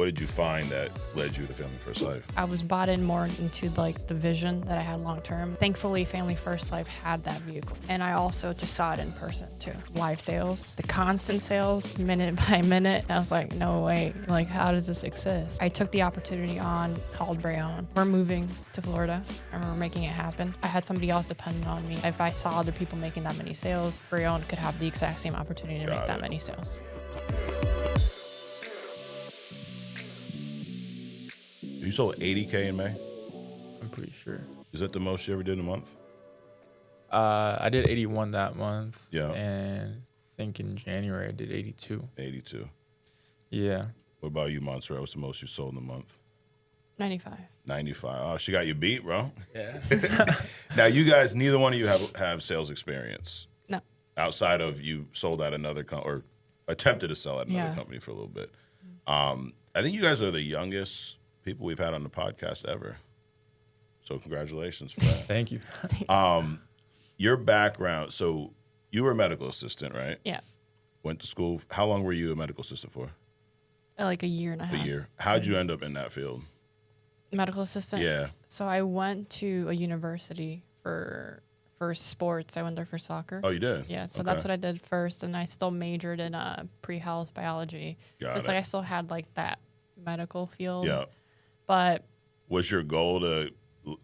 What did you find that led you to Family First Life? I was bought in more into like the vision that I had long term. Thankfully, Family First Life had that vehicle. And I also just saw it in person too. Live sales, the constant sales, minute by minute. I was like, no way, like how does this exist? I took the opportunity on, called Breon. We're moving to Florida and we're making it happen. I had somebody else dependent on me. If I saw other people making that many sales, Breon could have the exact same opportunity to make that many sales. You sold 80K in May? I'm pretty sure. Is that the most you ever did in a month? I did 81 that month. Yeah. And I think in January I did 82. 82. Yeah. What about you, Monserat? What's the most you sold in a month? 95. 95. Oh, she got you beat, bro. Yeah. Now, you guys, neither one of you have sales experience. No. Outside of you sold at another or attempted to sell at another company for a little bit. I think you guys are the youngest people we've had on the podcast ever. So congratulations for that. Thank you. Your background, so you were a medical assistant, right? Yeah. Went to school. How long were you a medical assistant for? Like a year and a half. A year. How'd you end up in that field? Medical assistant? Yeah. So I went to a university for sports. I went there for soccer. Oh, you did? Yeah, so that's what I did first, and I still majored in pre-health biology. It's like I still had like that medical field. Yeah. But was your goal to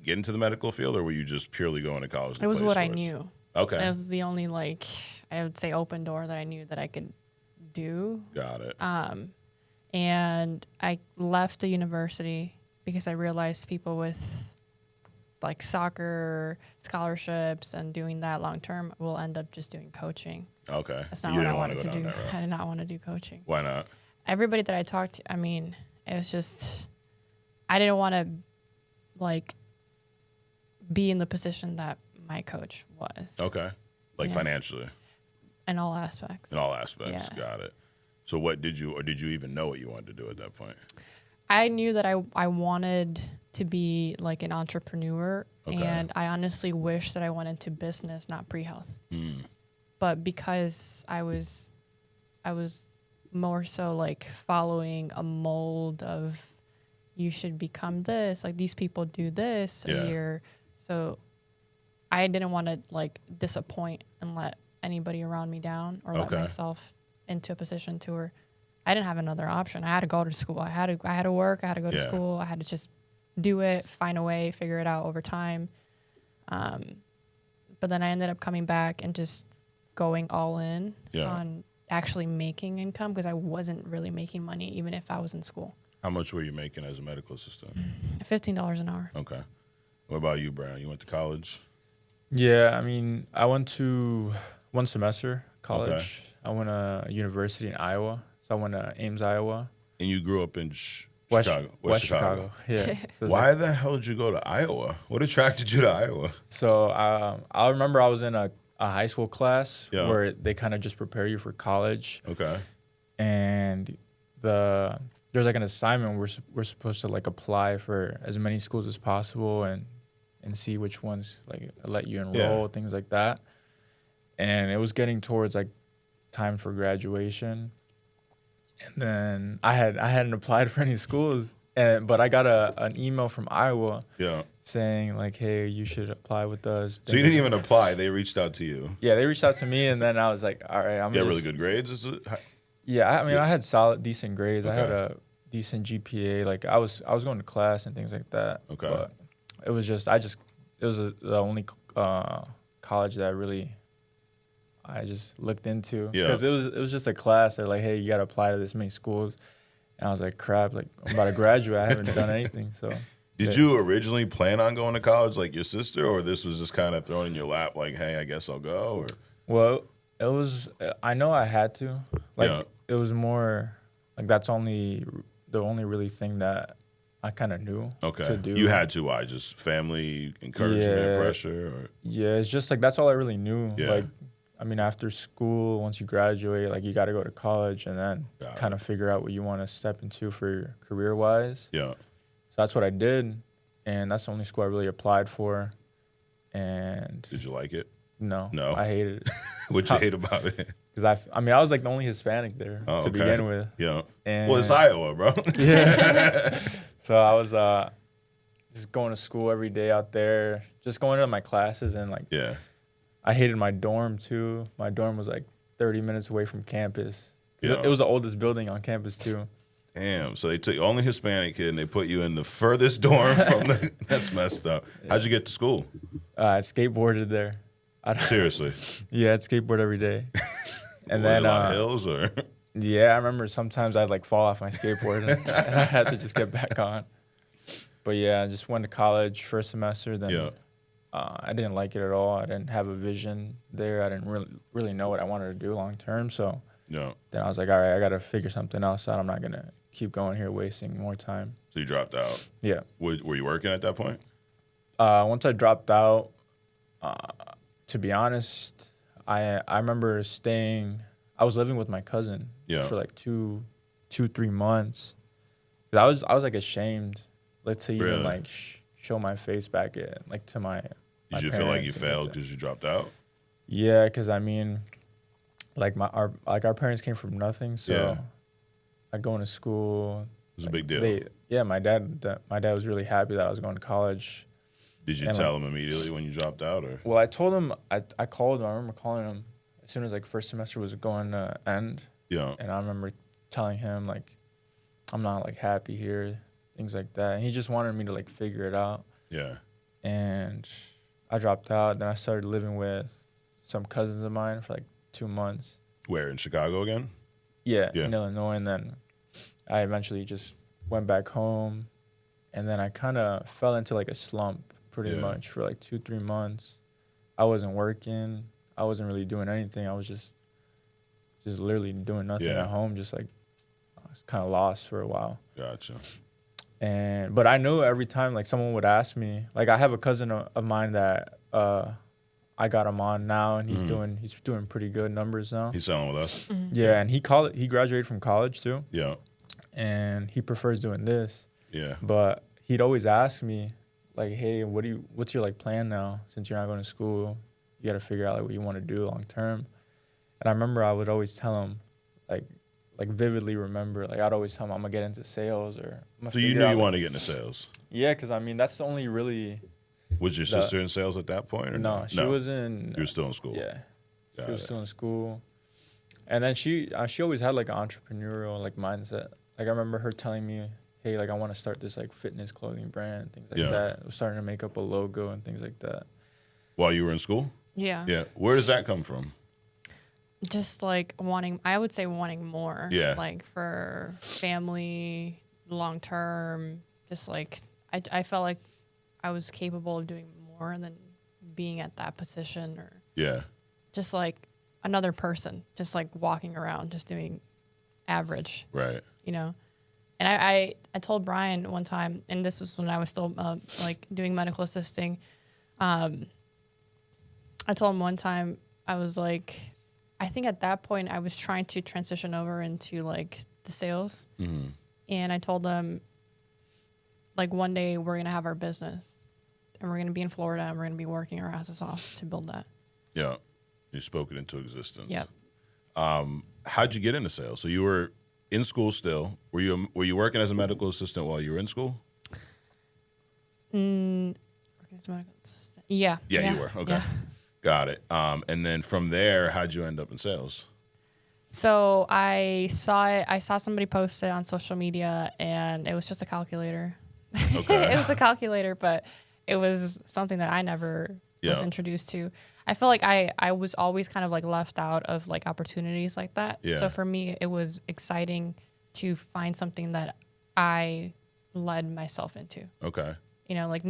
get into the medical field, or were you just purely going to college to it was play what sports? I knew. Okay. It was the only, like, I would say open door that I knew that I could do. Got it. And I left the university because I realized people with like soccer scholarships and doing that long term will end up just doing coaching. Okay. That's not you what I didn't want wanted to to go do. down that route. I did not want to do coaching. Why not? Everybody that I talked to, I mean, it was just, I didn't want to like be in the position that my coach was. Okay. Like financially. In all aspects. In all aspects. Yeah. Got it. So what did you even know what you wanted to do at that point? I knew that I wanted to be like an entrepreneur, and I honestly wish that I went into business, not pre-health. But because I was more so like following a mold of you should become this, like these people do this a year. So I didn't want to like disappoint and let anybody around me down or let myself into a position to where I didn't have another option. I had to go to school. I had to work. I had to go to school. I had to just do it, find a way, figure it out over time. But then I ended up coming back and just going all in on actually making income because I wasn't really making money even if I was in school. How much were you making as a medical assistant? $15 an hour. Okay. What about you, Brown? You went to college? Yeah, I mean, I went to one semester college. Okay. I went to university in Iowa. So I went to Ames, Iowa. And you grew up in West Chicago? Yeah. So Why the hell did you go to Iowa? What attracted you to Iowa? So I remember I was in a high school class where they kind of just prepare you for college. Okay. And there's like an assignment we're supposed to like apply for as many schools as possible and see which ones like let you enroll, things like that. And it was getting towards like time for graduation. And then I hadn't applied for any schools, but I got an email from Iowa saying like, hey, you should apply with us. So you didn't even apply. They reached out to you. Yeah, they reached out to me, and then I was like, all right, You had really good grades? Is it? Yeah, I mean, I had decent grades. Okay. I had a decent GPA. Like I was going to class and things like that. Okay. But it was just it was the only college that I just looked into because it was just a class. They're like, hey, you got to apply to this many schools, and I was like, crap, like I'm about to graduate. I haven't done anything. So, did you originally plan on going to college like your sister, or this was just kind of thrown in your lap, like, hey, I guess I'll go? Or well, it was. I know I had to. Like it was more like that's the only really thing that I kind of knew to do. You had to. Why? Just family encouragement, pressure? Or? Yeah, it's just like that's all I really knew. Yeah. Like, I mean, after school, once you graduate, like you got to go to college and then kind of figure out what you want to step into for career-wise. Yeah. So that's what I did, and that's the only school I really applied for. And did you like it? No. No. I hated it. What'd you hate about it? Because I mean, I was like the only Hispanic there to begin with. Yeah. And well, it's Iowa, bro. Yeah. So I was just going to school every day out there, just going to my classes, and like, yeah. I hated my dorm too. My dorm was like 30 minutes away from campus. Yeah. It was the oldest building on campus too. Damn. So they took only Hispanic kid and they put you in the furthest dorm from the. That's messed up. How'd you get to school? I skateboarded there. Seriously. Yeah, I'd skateboard every day. And then then a lot of hills or. Yeah, I remember sometimes I'd like fall off my skateboard and I had to just get back on. But yeah, I just went to college first semester. Then I didn't like it at all. I didn't have a vision there. I didn't really know what I wanted to do long term. So then I was like, all right, I got to figure something else out. I'm not going to keep going here wasting more time. So you dropped out? Yeah. Were you working at that point? Once I dropped out, to be honest, I remember I was living with my cousin for like 2-3 months. I was like ashamed, to even like show my face back to my. Did you feel like you failed because you dropped out? Yeah, because I mean, like our parents came from nothing, so like going to school. It was a big deal. My dad was really happy that I was going to college. Did you tell him immediately when you dropped out, or? Well, I told him. I called him. I remember calling him as soon as like first semester was going to end. Yeah. And I remember telling him like, I'm not like happy here, things like that. And he just wanted me to like figure it out. Yeah. And I dropped out. Then I started living with some cousins of mine for like 2 months. Where, in Chicago again? Yeah, in Illinois. And then I eventually just went back home. And then I kind of fell into like a slump pretty much for like 2-3 months. I wasn't working. I wasn't really doing anything. I was just literally doing nothing at home. Just like I was kind of lost for a while. Gotcha. But I knew every time like someone would ask me, like I have a cousin of mine that I got him on now, and he's doing pretty good numbers now. He's selling with us. Mm-hmm. Yeah, and he graduated from college too. Yeah. And he prefers doing this. Yeah. But he'd always ask me like, hey, what's your like plan now since you're not going to school? You got to figure out like what you want to do long term. And I remember I would always tell him, like vividly remember, like I'd always tell him I'm gonna get into sales or. So you knew you wanted to get into sales. Yeah, because I mean that's the only really. Was your sister in sales at that point? Or no, she was in. You were still in school. Yeah, she was still in school, and then she always had like an entrepreneurial like mindset. Like I remember her telling me, hey, like I want to start this like fitness clothing brand, things like that. I was starting to make up a logo and things like that. While you were in school? Yeah. Yeah. Where does that come from? Just like I would say wanting more. Yeah. Like for family, long term, just like I felt like I was capable of doing more than being at that position or just like another person, just like walking around, just doing average. Right. You know? And I told Brian one time, and this was when I was still like doing medical assisting. I told him one time, I was like, I think at that point I was trying to transition over into like the sales. Mm-hmm. And I told him, like one day we're going to have our business and we're going to be in Florida and we're going to be working our asses off to build that. Yeah. You spoke it into existence. Yeah. How'd you get into sales? So you were in school still. Were you working as a medical assistant while you were in school? Working as a medical assistant. Yeah. Yeah, you were. Okay. Yeah. Got it. And then from there, how'd you end up in sales? So I saw somebody post it on social media, and it was just a calculator. Okay. It was a calculator, but it was something that I never was introduced to. I feel like I was always kind of like left out of like opportunities like that. Yeah. So for me, it was exciting to find something that I led myself into. Okay. You know, like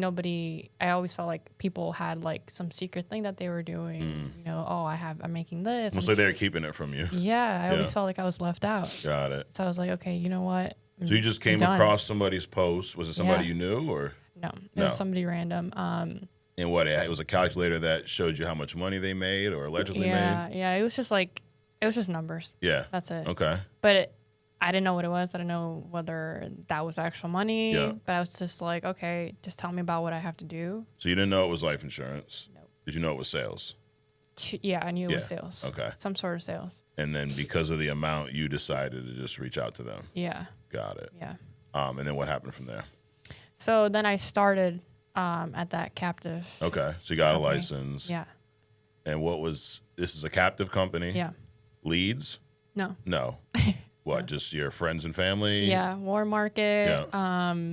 I always felt like people had like some secret thing that they were doing. You know, I'm making this. So they were keeping it from you. Yeah. I always felt like I was left out. Got it. So I was like, okay, you know what? So you just came across somebody's post. Was it somebody you knew or? No, it was somebody random. And what, it was a calculator that showed you how much money they made or allegedly made? Yeah. It was just numbers. Yeah. That's it. Okay. But I didn't know what it was. I didn't know whether that was actual money. Yeah. But I was just like, okay, just tell me about what I have to do. So you didn't know it was life insurance? No. Did you know it was sales? I knew it was sales. Okay. Some sort of sales. And then because of the amount, you decided to just reach out to them. Yeah. Got it. Yeah. And then what happened from there? So then I started at that captive. Okay. So you got company. a license. Yeah. And this is a captive company? Yeah. Leads? No. No. What, just your friends and family? Yeah. War market. Yeah.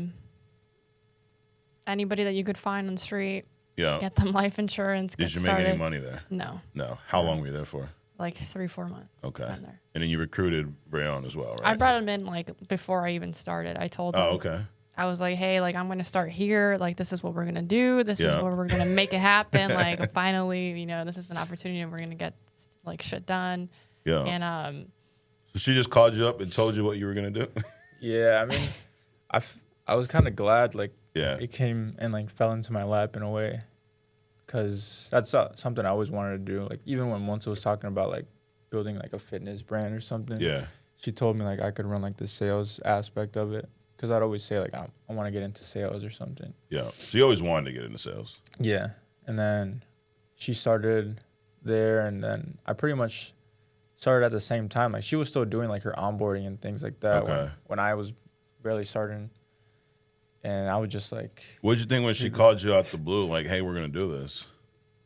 Anybody that you could find on the street. Yeah. Get them life insurance. Did you make any money there? No. No. How long were you there for? Like 3-4 months. Okay. There. And then you recruited Breon as well, right? I brought him in like before I even started. I told him. Oh, okay. I was like, hey, like I'm gonna start here. Like this is what we're gonna do. This is where we're gonna make it happen. Like finally, this is an opportunity and we're gonna get like shit done. Yeah. And So she just called you up and told you what you were gonna do? Yeah, I mean, I was kind of glad like it came and like fell into my lap in a way, because that's something I always wanted to do. Like even when Monse was talking about like building like a fitness brand or something, she told me like I could run like the sales aspect of it, because I'd always say like I want to get into sales or something. Yeah. So you always wanted to get into sales. Yeah, and then she started there, and then I pretty much started at the same time. Like she was still doing like her onboarding and things like that when I was barely starting. And I was just like, what'd you think when she called you out the blue, like, hey, we're gonna do this?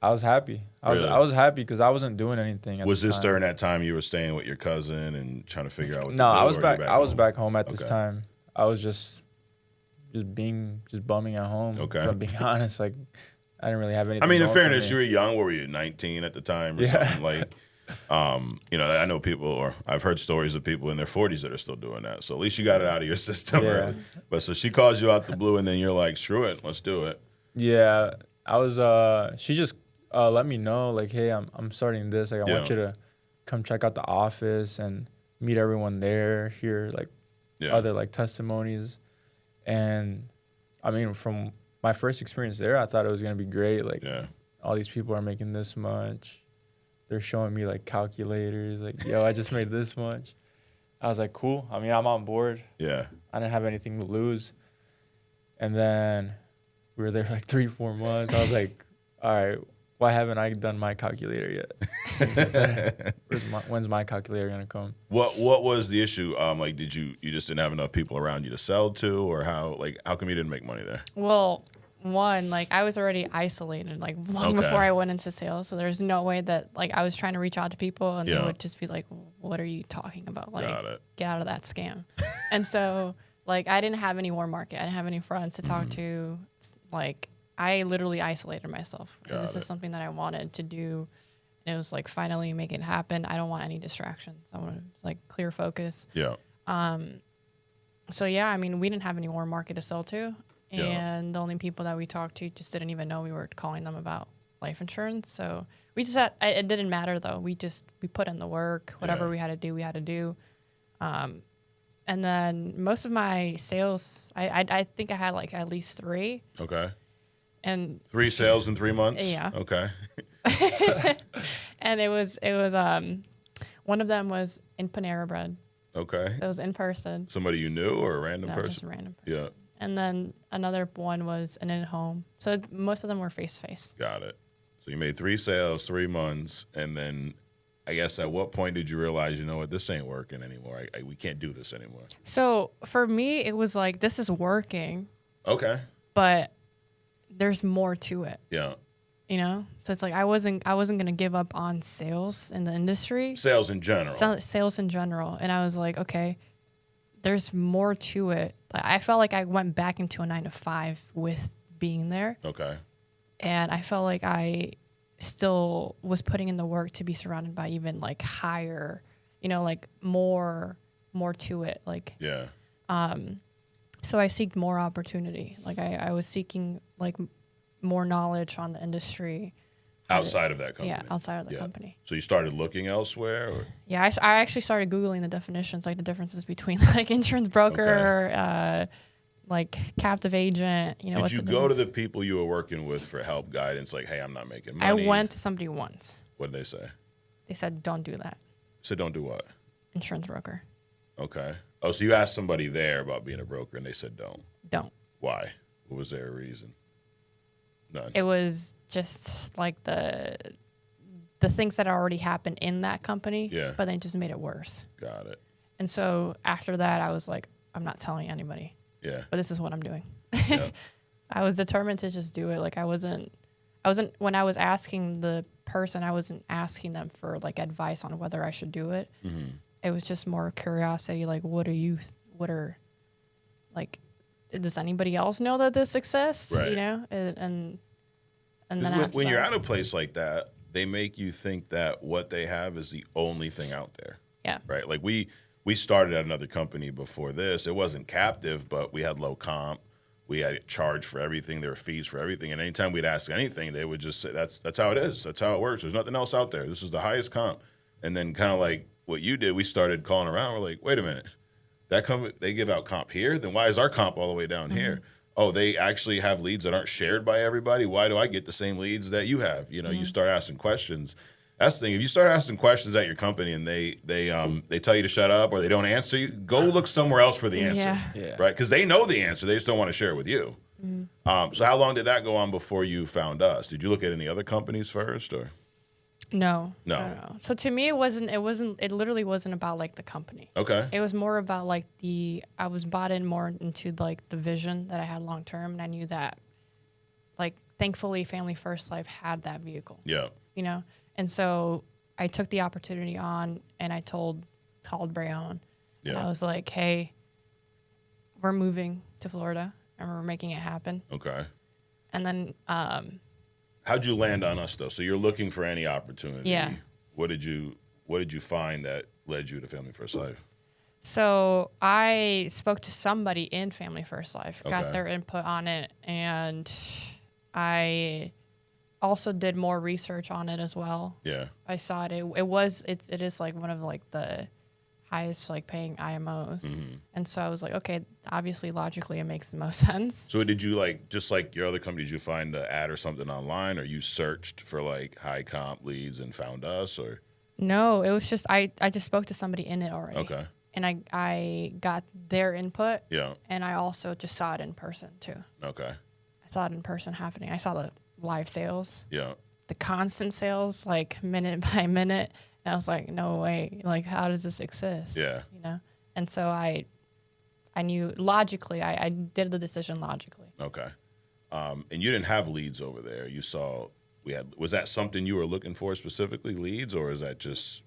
I was happy. I was happy because I wasn't doing anything. Was this during that time you were staying with your cousin and trying to figure out what to do? No, I was back. I was back home at this time. I was just bumming at home. Okay. If I'm being honest, like I didn't really have anything. I mean, in going for fairness, me. you were young. What were you, 19 at the time or something? Like, I know people, or I've heard stories of people in their 40s that are still doing that. So at least you got it out of your system, right? But so she calls you out the blue, and then you're like, screw it, let's do it. Yeah, I was. She just let me know, like, hey, I'm starting this. Like, I want you to come check out the office and meet everyone there, hear like other like testimonies, and I mean, from my first experience there, I thought it was gonna be great. Like, all these people are making this much. They're showing me like calculators, like, yo, I just made this much. I was like, cool. I mean, I'm on board. Yeah. I didn't have anything to lose. And then we were there for like 3-4 months. I was like, all right, why haven't I done my calculator yet? When's my calculator gonna come? What was the issue? Like, did you just didn't have enough people around you to sell to, or how come you didn't make money there? Well, one, like I was already isolated like long before I went into sales, so there's no way that like I was trying to reach out to people and they would just be like, what are you talking about? Like, get out of that scam. And so like I didn't have any warm market. I didn't have any friends to talk to. Like I literally isolated myself. This is something that I wanted to do. And it was like, finally make it happen. I don't want any distractions. I want to like clear focus. Yeah. So yeah, I mean, we didn't have any warm market to sell to. And the only people that we talked to just didn't even know we were calling them about life insurance. So we just had, it didn't matter though. We put in the work, whatever we had to do, we had to do. And then most of my sales, I think I had like at least 3. Okay. And 3 sales in 3 months? Yeah. Okay. And it was one of them was in Panera Bread. Okay. It was in person. Somebody you knew or a random person? Just a random person. Yeah. And then another one was an in-home. So most of them were face-to-face. Got it. So you made 3 sales, 3 months, and then I guess at what point did you realize, you know what, this ain't working anymore. We can't do this anymore. So for me, it was like, this is working. Okay. But there's more to it. Yeah. You know? So it's like I wasn't going to give up on sales in the industry. Sales in general. Sales in general. And I was like, okay, there's more to it. I felt like I went back into a 9-to-5 with being there. Okay. And I felt like I still was putting in the work to be surrounded by even like higher, like more to it. Like, yeah. So I seeked more opportunity. Like I was seeking like more knowledge on the industry. Outside of that company. Yeah, outside of the company. So you started looking elsewhere? Or? Yeah, I actually started Googling the definitions, like the differences between like insurance broker, like captive agent. Did you go to the people you were working with for help, guidance? Like, hey, I'm not making money. I went to somebody once. What did they say? They said, don't do that. Said don't do what? Insurance broker. Okay. Oh, so you asked somebody there about being a broker, and they said don't. Don't. Why? What was their reason? None. It was just like the the things that already happened in that company, Yeah. but then just made it worse. Got it. And so after that, I was like, I'm not telling anybody, Yeah. but this is what I'm doing. Yeah. I was determined to just do it. Like I wasn't, when I was asking the person, I wasn't asking them for like advice on whether I should do it. Mm-hmm. It was just more curiosity. Like, like, does anybody else know that this exists? Right. You know? And then when after you're that- at a place like that, they make you think that what they have is the only thing out there. Yeah. Right. Like we started at another company before this. It wasn't captive, but we had low comp. We had charged for everything. There were fees for everything. And anytime we'd ask anything, they would just say, that's how it is. That's how it works. There's nothing else out there. This is the highest comp. And then kind of like what you did, we started calling around. We're like, wait a minute. They give out comp here? Then why is our comp all the way down here? Oh, they actually have leads that aren't shared by everybody. Why do I get the same leads that you have? You know, you start asking questions. That's the thing. If you start asking questions at your company and they tell you to shut up or they don't answer you, go look somewhere else for the answer, Yeah. right? Because they know the answer. They just don't want to share it with you. So how long did that go on before you found us? Did you look at any other companies first, or? No. No. So to me, it literally wasn't about like the company. Okay. It was more about like I was bought in more into like the vision that I had long term. And I knew that like, thankfully Family First Life had that vehicle, Yeah. you know? And so I took the opportunity on and I called Breon and I was like, hey, we're moving to Florida and we're making it happen. Okay. And then, How'd you land on us though? So you're looking for any opportunity. Yeah. What did you find that led you to Family First Life? So I spoke to somebody in Family First Life, Okay. got their input on it, and I also did more research on it as well. Yeah. I saw it. It is like one of like the highest like paying IMOs, and so I was like, okay, obviously logically it makes the most sense. So did you just like your other company, did you find an ad or something online, or you searched for like high comp leads and found us, or? No, it was just I just spoke to somebody in it already. Okay. And I got their input. Yeah. And I also just saw it in person too. Okay. I saw it in person happening. I saw the live sales. Yeah. The constant sales, like minute by minute. And I was like, no way. Like, how does this exist? Yeah. You know? And so I knew logically, I did the decision logically. Okay. And you didn't have leads over there. You saw was that something you were looking for specifically, leads, or is that just,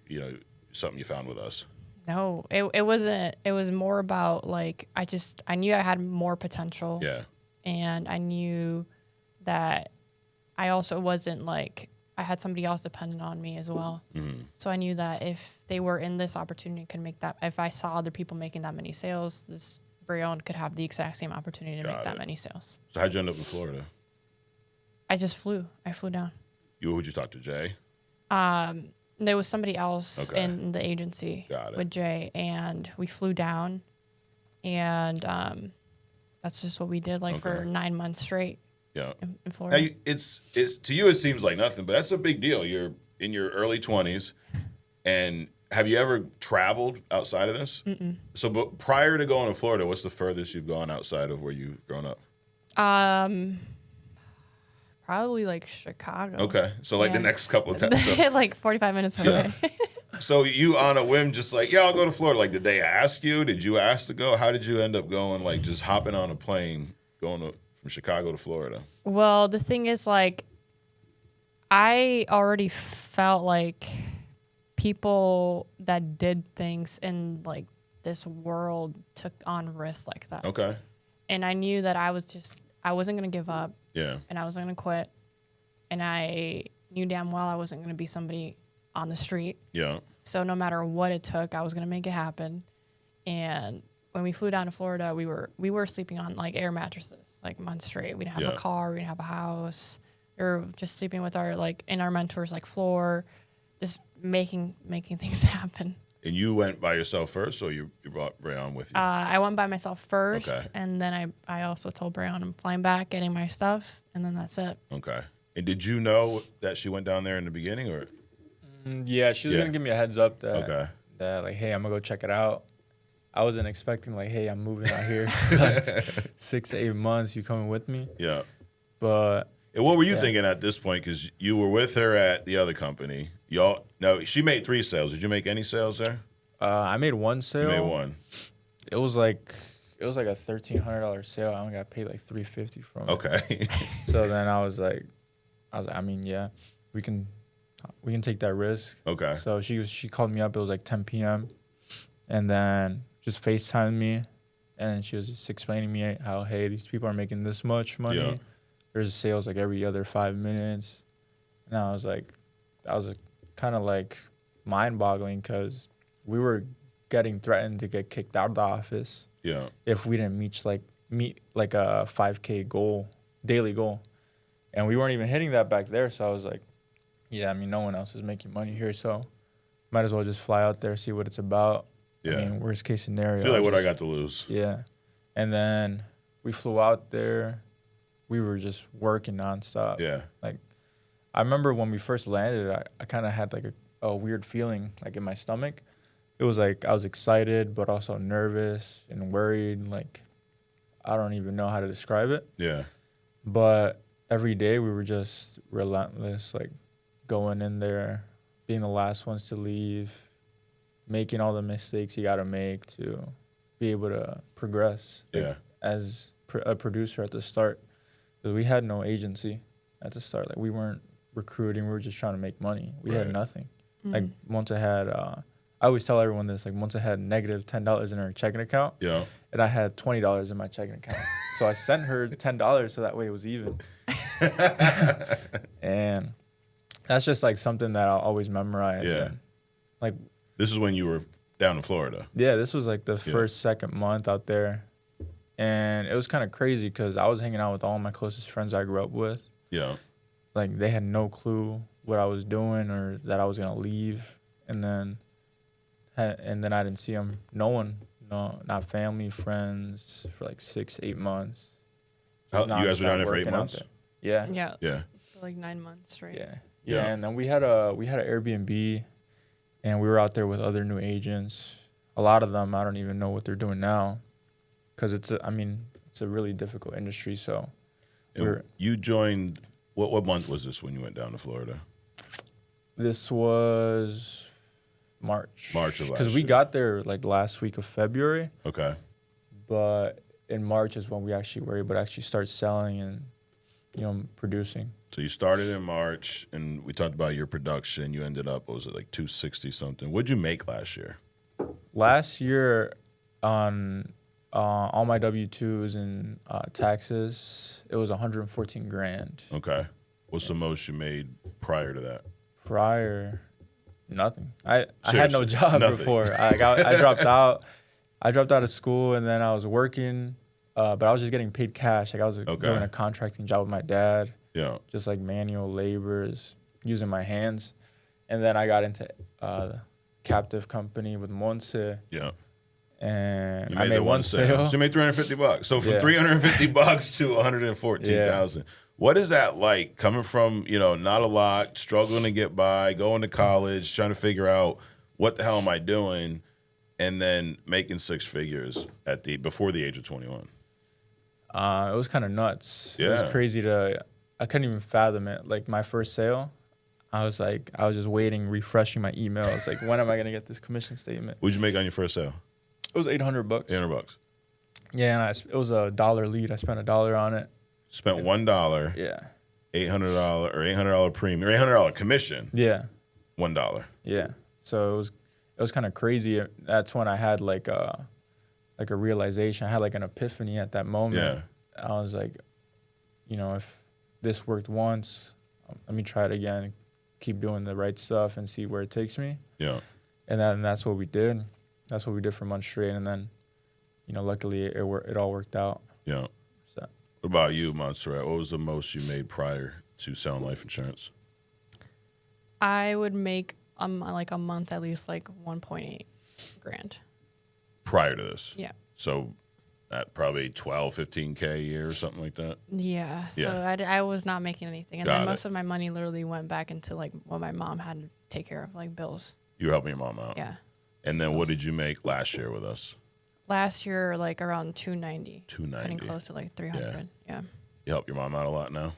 something you found with us? No, it wasn't. It was more about like, I knew I had more potential. Yeah. And I knew that I also wasn't like, I had somebody else dependent on me as well. Mm-hmm. So I knew that if they were in this opportunity, could make that, if I saw other people making that many sales, this Breon could have the exact same opportunity to make that many sales. So how'd you end up in Florida? I just flew. I flew down. Who'd you talk to, Jay? There was somebody else Okay. in the agency Got it. with Jay, and we flew down, and that's just what we did, like for 9 months straight Yeah. in Florida. Now, it's to you it seems like nothing, but that's a big deal. You're in your early 20s, and have you ever traveled outside of this? Mm-mm. So, but prior to going to Florida, what's the furthest you've gone outside of where you've grown up? Probably like Chicago. Okay, so like the Yeah. next couple of times. So, Like 45 minutes away. so you on a whim, just like, yeah, I'll go to Florida. Like, did they ask you? Did you ask to go? How did you end up going? Like, just hopping on a plane, from Chicago to Florida? Well, the thing is, like, I already felt like people that did things in like this world took on risks like that. Okay. And I knew that I wasn't going to give up. Yeah. And I wasn't going to quit. And I knew damn well I wasn't going to be somebody on the street. Yeah. So no matter what it took, I was going to make it happen. And when we flew down to Florida, we were sleeping on like air mattresses, like months straight. We didn't have a car. We didn't have a house. We were just sleeping with in our mentor's like floor, just making things happen. And you went by yourself first, or you brought Breon with you? I went by myself first, Okay. and then I also told Breon I'm flying back, getting my stuff, and then that's it. Okay. And did you know that she went down there in the beginning, or? Yeah, she was gonna give me a heads up that like, hey, I'm gonna go check it out. I wasn't expecting like, hey, I'm moving out here for like 6 to 8 months. You coming with me? Yeah. But And what were you thinking at this point? Because you were with her at the other company. y'all. No, she made 3 sales. Did you make any sales there? I made one sale. You made one. It was like a $1,300 sale. I only got paid like $350 from it. Okay. So then I was like, I mean, yeah, we can take that risk. Okay. So she called me up. It was like 10 p.m. and then just FaceTimed me, and she was just explaining to me how, hey, these people are making this much money. Yeah. There's sales like every other 5 minutes. And I was like, that was kind of like mind-boggling because we were getting threatened to get kicked out of the office. Yeah. If we didn't meet a 5K goal, daily goal. And we weren't even hitting that back there. So I was like, yeah, I mean, no one else is making money here. So might as well just fly out there, see what it's about. Yeah. I mean, worst case scenario. I feel like what I got to lose. Yeah. And then we flew out there. We were just working nonstop. Yeah. Like, I remember when we first landed, I kind of had like a weird feeling like in my stomach. It was like I was excited, but also nervous and worried. Like, I don't even know how to describe it. Yeah. But every day we were just relentless, like going in there, being the last ones to leave, making all the mistakes you got to make to be able to progress. Yeah. As a producer at the start, because we had no agency at the start. Like, we weren't recruiting. We were just trying to make money. We had nothing. Like, once I had, I always tell everyone this, like, once I had negative $10 in her checking account, Yeah. and I had $20 in my checking account. So I sent her $10 so that way it was even. And that's just like something that I'll always memorize. Yeah. And, like, This is when you were down in Florida. yeah, this was like the second month out there. And it was kind of crazy because I was hanging out with all my closest friends I grew up with. Yeah. Like, they had no clue what I was doing or that I was going to leave. And then I didn't see them. No one, not family, friends for like 6-8 months. You guys were down there for 8 months? Yeah. Yeah. Yeah. For like 9 months, right? Yeah. Yeah. Yeah. And then we had an Airbnb, and we were out there with other new agents. A lot of them, I don't even know what they're doing now, because it's a really difficult industry. So you joined. What month was this when you went down to Florida? This was March. March of last year. Because we got there like last week of February. Okay. But in March is when we actually were able to actually start selling and, producing. So you started in March, and we talked about your production. You ended up, what was it, like 260 something? What'd you make last year? Last year, on all my W-2s and taxes, it was $114,000. Okay. What's the most you made prior to that? Prior, nothing. I Seriously, had no job nothing. before. I dropped out. I dropped out of school, and then I was working, but I was just getting paid cash. Like, I was doing a contracting job with my dad. Yeah. Just like manual labors, using my hands. And then I got into captive company with Monserat. Yeah. And You I made one sale. So you made $350. So from $350 to $114,000. What is that like, coming from, not a lot, struggling to get by, going to college, trying to figure out what the hell am I doing, and then making 6 figures before the age of 21? It was kind of nuts. Yeah. It was crazy I couldn't even fathom it. Like, my first sale, I was just waiting, refreshing my emails. Like, when am I going to get this commission statement? What'd you make on your first sale? It was $800. $800. Yeah, and it was $1 lead. I spent $1 on it. Spent $1. Yeah. $800 or $800 premium, or $800 commission. Yeah. $1. Yeah. So it was kind of crazy. That's when I had like a realization. I had like an epiphany at that moment. Yeah. I was like, if this worked once, let me try it again. Keep doing the right stuff and see where it takes me. Yeah. And that's what we did. That's what we did for months straight. And then, luckily it all worked out. Yeah. So. What about you, Monserat? What was the most you made prior to selling life insurance? I would make like a month at least like 1.8 grand. Prior to this? Yeah. So at probably 12, 15K a year or something like that? Yeah. So Yeah. I was not making anything. And Got then it. most of my money literally went back into like what my mom had to take care of, like bills. You were helping your mom out? Yeah. And then what did you make last year with us? Last year, like around 290. 290. Getting close to like 300. Yeah. You help your mom out a lot now?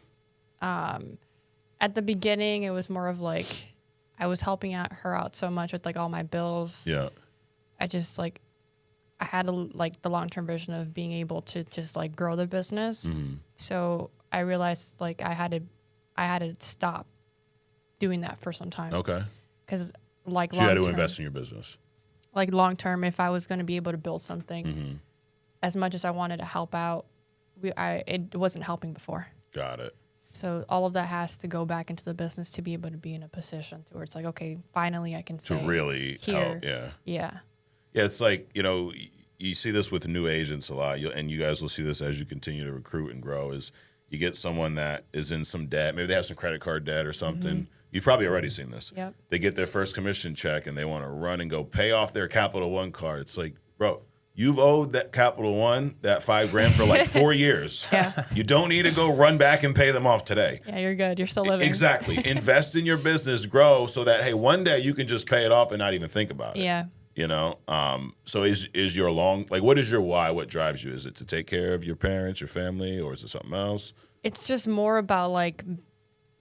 At the beginning, it was more of like I was helping her out so much with like all my bills. Yeah. I just like, I had like the long-term vision of being able to just like grow the business. So I realized like I had to stop doing that for some time. Okay. Because like So you had to invest in your business. Like long term, if I was going to be able to build something, as much as I wanted to help out, it wasn't helping before. Got it. So all of that has to go back into the business to be able to be in a position to where it's like, okay, finally I can say To really here, help. Yeah. yeah, Yeah, it's like, you see this with new agents a lot, and you guys will see this as you continue to recruit and grow, is you get someone that is in some debt. Maybe they have some credit card debt or something. You've probably already seen this. Yep. They get their first commission check, and they want to run and go pay off their Capital One card. It's like, bro, you've owed that Capital One, that $5,000 for like 4 years. Yeah. You don't need to go run back and pay them off today. Yeah, you're good. You're still living. Exactly. Invest in your business, grow, so that, hey, one day you can just pay it off and not even think about it. Yeah. So is your what is your why? What drives you? Is it to take care of your parents, your family, or is it something else? It's just more about like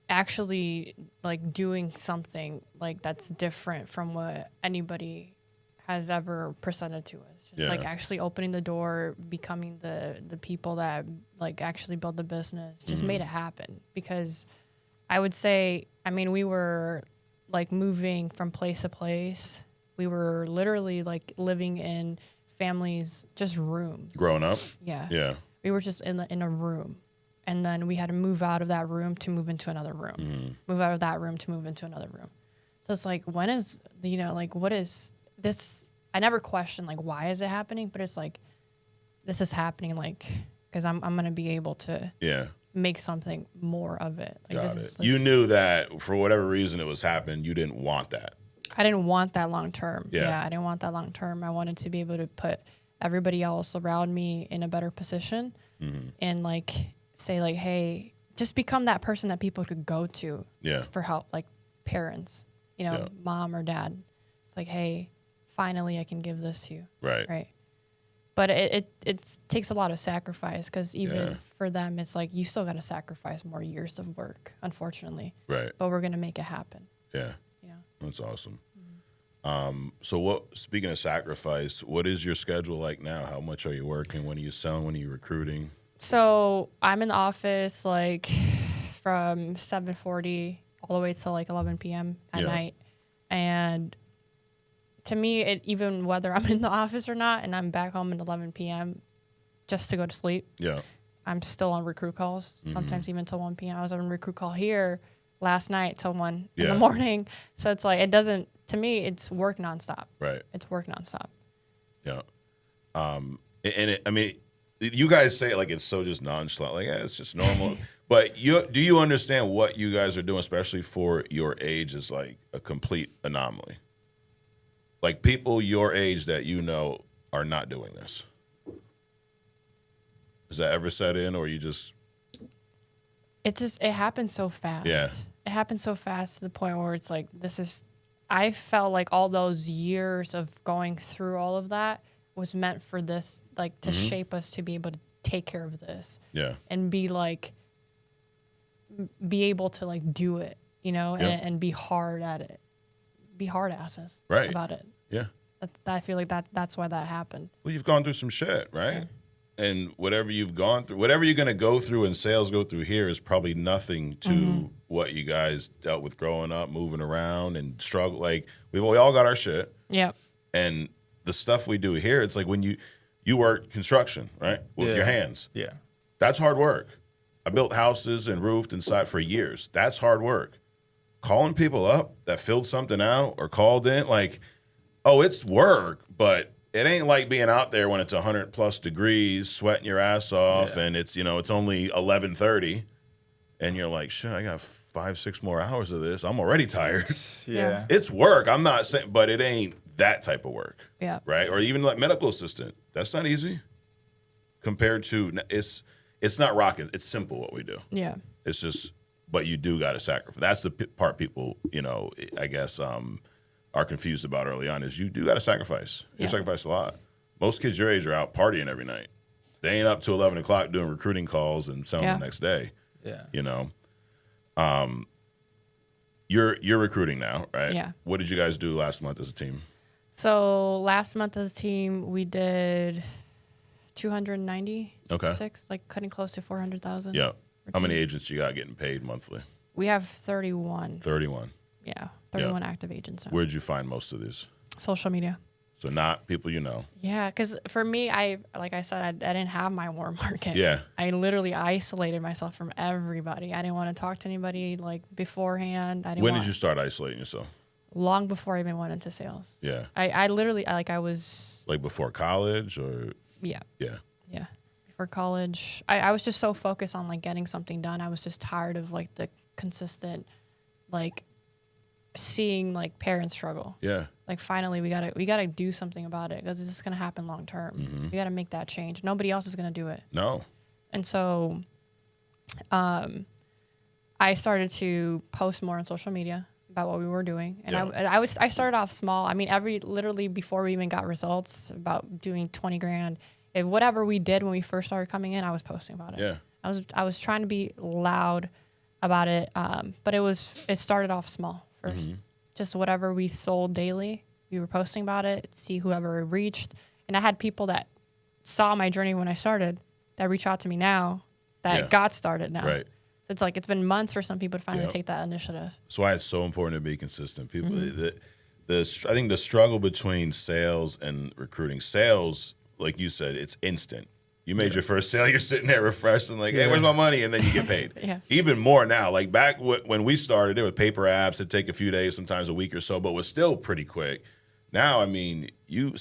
actually like doing something like that's different from what anybody has ever presented to us. It's like actually opening the door, becoming the people that like actually build the business, just made it happen. Because I would say, I mean, we were like moving from place to place. We were literally like living in families, just rooms. Growing up? Yeah. Yeah. We were just in a room. And then we had to move out of that room to move into another room. Move out of that room to move into another room. So it's like, when is, like, what is this? I never questioned, like, why is it happening? But it's like, this is happening, like, because I'm going to be able to make something more of it. Like, Got it. Like, you knew that for whatever reason it was happening, you didn't want that. I didn't want that long term. Yeah, I didn't want that long term. I wanted to be able to put everybody else around me in a better position and, like, say, like, hey, just become that person that people could go to for help, like parents, mom or dad. It's like, hey, finally I can give this to you. Right. But it takes a lot of sacrifice, because even for them, it's like you still got to sacrifice more years of work, unfortunately. Right. But we're going to make it happen. Yeah. That's awesome. So speaking of sacrifice, what is your schedule like now? How much are you working? When are you selling? When are you recruiting? So I'm in the office like from 7:40 all the way to like 11 p.m. at night. And to me, even whether I'm in the office or not, and I'm back home at 11 p.m. just to go to sleep, I'm still on recruit calls, sometimes even till 1 p.m. I was on a recruit call here last night till 1 in the morning. So it's like, to me, it's work nonstop. Right. It's work nonstop. Yeah. I mean, you guys say it like it's so just nonchalant, like, it's just normal. But do you understand what you guys are doing, especially for your age, is like a complete anomaly? Like, people your age that are not doing this. Does that ever set in, or you just... It happens so fast. Yeah. It happens so fast to the point where it's like, I felt like all those years of going through all of that was meant for this, like, to shape us to be able to take care of this. Yeah. And be able to, like, do it, and be hard at it. Be hard asses about it. Yeah. I feel like that's why that happened. Well, you've gone through some shit, right? Yeah. And whatever you've gone through, whatever you're going to go through and sales go through here is probably nothing to what you guys dealt with growing up, moving around and struggle. Like, we all got our shit. Yep. And the stuff we do here, it's like when you work construction, right? With your hands. Yeah. That's hard work. I built houses and roofed inside for years. That's hard work. Calling people up that filled something out or called in, like, it's work, but it ain't like being out there when it's 100+ degrees, sweating your ass off, and it's only 11:30, and you're like, shit, I got 5-6 more hours of this. I'm already tired. Yeah, it's work. I'm not saying, but it ain't that type of work. Yeah, right. Or even like medical assistant. That's not easy. Compared to it's not rocket. It's simple what we do. Yeah, it's just, but you do got to sacrifice. That's the part people I guess are confused about early on, is you do got to sacrifice. You sacrifice a lot. Most kids your age are out partying every night. They ain't up to 11 o'clock doing recruiting calls and selling the next day. Yeah. You're recruiting now, right? Yeah. What did you guys do last month as a team? So last month as a team, we did 296, like cutting close to 400,000. Yeah. How many agents you got getting paid monthly? We have 31. 31. Yeah, 31 active agents now. Where'd you find most of these? Social media. So not people you know. Yeah, because for me, like I said, I didn't have my warm market. Yeah. I literally isolated myself from everybody. I didn't want to talk to anybody like beforehand. When did you start isolating yourself? Long before I even went into sales. Yeah. I literally, like I was... Like before college or? Yeah. Yeah. Yeah. Before college. I was just so focused on like getting something done. I was just tired of like the consistent, like seeing like parents struggle. Yeah. Like finally we gotta do something about it because this is gonna happen long term. We gotta make that change. Nobody else is gonna do it. No. And so I started to post more on social media about what we were doing. And I started off small. I mean, literally before we even got results, about doing 20 grand. If whatever we did when we first started coming in, I was posting about it. Yeah. I was trying to be loud about it. But it started off small first. Just whatever we sold daily, we were posting about it, see whoever it reached. And I had people that saw my journey when I started that reach out to me now that got started now. Right. So it's like it's been months for some people to finally take that initiative. That's why it's so important to be consistent. People, I think the struggle between sales and recruiting. Sales, like you said, it's instant. You made your first sale, you're sitting there refreshed and like, hey, where's my money? And then you get paid. Even more now. Like back when we started, there were paper apps. It'd take a few days, sometimes a week or so, but was still pretty quick. Now, I mean, you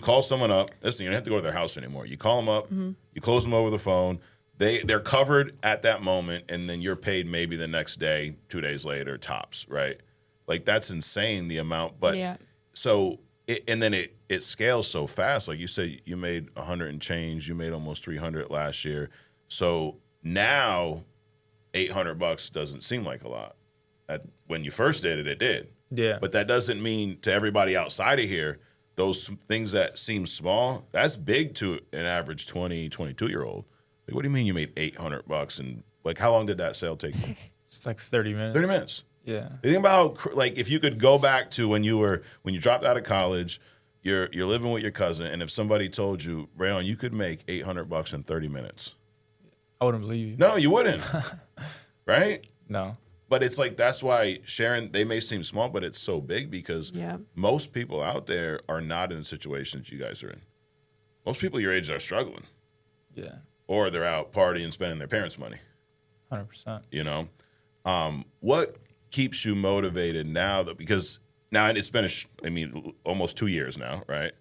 call someone up. Listen, you don't have to go to their house anymore. You call them up. You close them over the phone. They're covered at that moment, and then you're paid maybe the next day, 2 days later, tops, right? Like that's insane, the amount. But so it scales so fast. Like you said, you made 100 and change. You made almost 300 last year. So now $800 doesn't seem like a lot. When you first did it, it did. Yeah. But that doesn't mean to everybody outside of here, those things that seem small, that's big to an average 20, 22-year-old. Like, what do you mean you made $800? And like, how long did that sale take you? It's like 30 minutes. 30 minutes. Yeah. Think about like if you could go back to when you dropped out of college, you're living with your cousin, and if somebody told you, Breon, you could make $800 in 30 minutes, I wouldn't believe you. No, you wouldn't. Right? No. But it's like that's why Sharon, they may seem small, but it's so big because most people out there are not in the situations you guys are in. Most people your age are struggling. Yeah. Or they're out partying, spending their parents' money. 100%. You know? What keeps you motivated now? Because now it's been, almost 2 years now, right?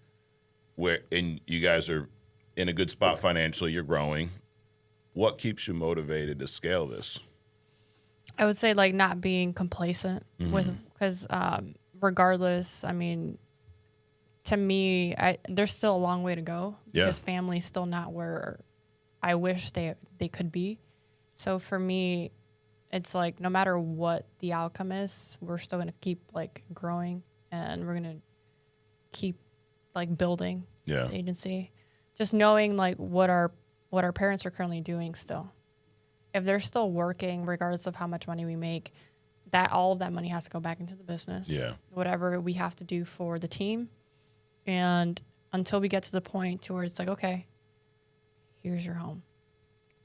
And you guys are in a good spot financially. You're growing. What keeps you motivated to scale this? I would say like not being complacent because regardless, I mean, to me, there's still a long way to go because family's still not where I wish they could be. So for me, it's like no matter what the outcome is, we're still going to keep like growing and we're going to keep like building the agency. Just knowing like what our parents are currently doing still. If they're still working, regardless of how much money we make, all of that money has to go back into the business. Yeah. Whatever we have to do for the team. And until we get to the point to where it's like, okay, here's your home.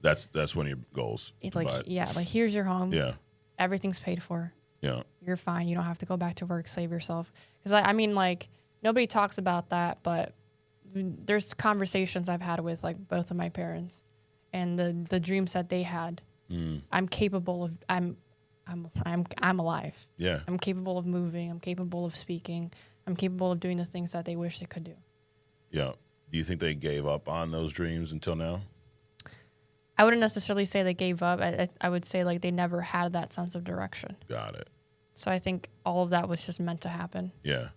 That's one of your goals. It's like, like here's your home. Yeah. Everything's paid for. Yeah. You're fine. You don't have to go back to work, save yourself. Because I mean, like, nobody talks about that, but there's conversations I've had with like both of my parents. And the dreams that they had, I'm capable of. I'm alive. Yeah. I'm capable of moving. I'm capable of speaking. I'm capable of doing the things that they wish they could do. Yeah. Do you think they gave up on those dreams until now? I wouldn't necessarily say they gave up. I would say like they never had that sense of direction. Got it. So I think all of that was just meant to happen. Yeah.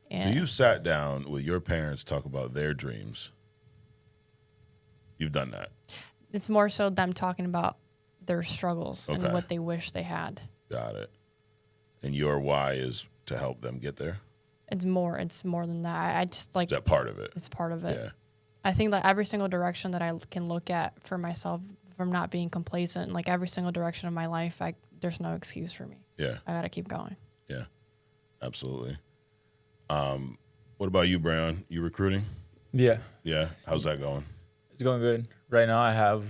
And so you sat down with your parents, talk about their dreams. You've done that. It's more so them talking about their struggles and what they wish they had. Got it. And your why is to help them get there? It's more than that. I just like... Is that part of it? It's part of it. Yeah. I think that every single direction that I can look at for myself from not being complacent, like every single direction of my life, there's no excuse for me. Yeah. I got to keep going. Yeah, absolutely. What about you, Breon? You recruiting? Yeah. Yeah. How's that going? It's going good. Right now I have,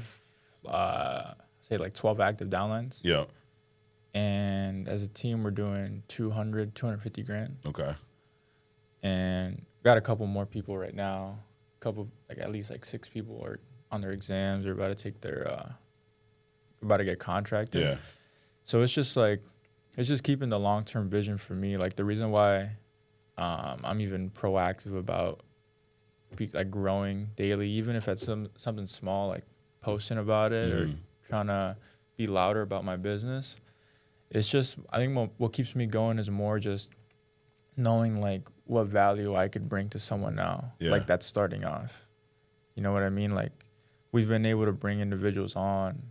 say, like 12 active downlines. Yeah. And as a team, we're doing 250 grand. Okay. And got a couple more people right now. Like at least like 6 people are on their exams or about to take their, about to get contracted. Yeah. So it's just keeping the long-term vision for me. Like the reason why I'm even proactive about like growing daily, even if it's something small, like posting about it or trying to be louder about my business. It's just, I think what keeps me going is more just knowing like what value I could bring to someone now, like that's starting off. You know what I mean? Like we've been able to bring individuals on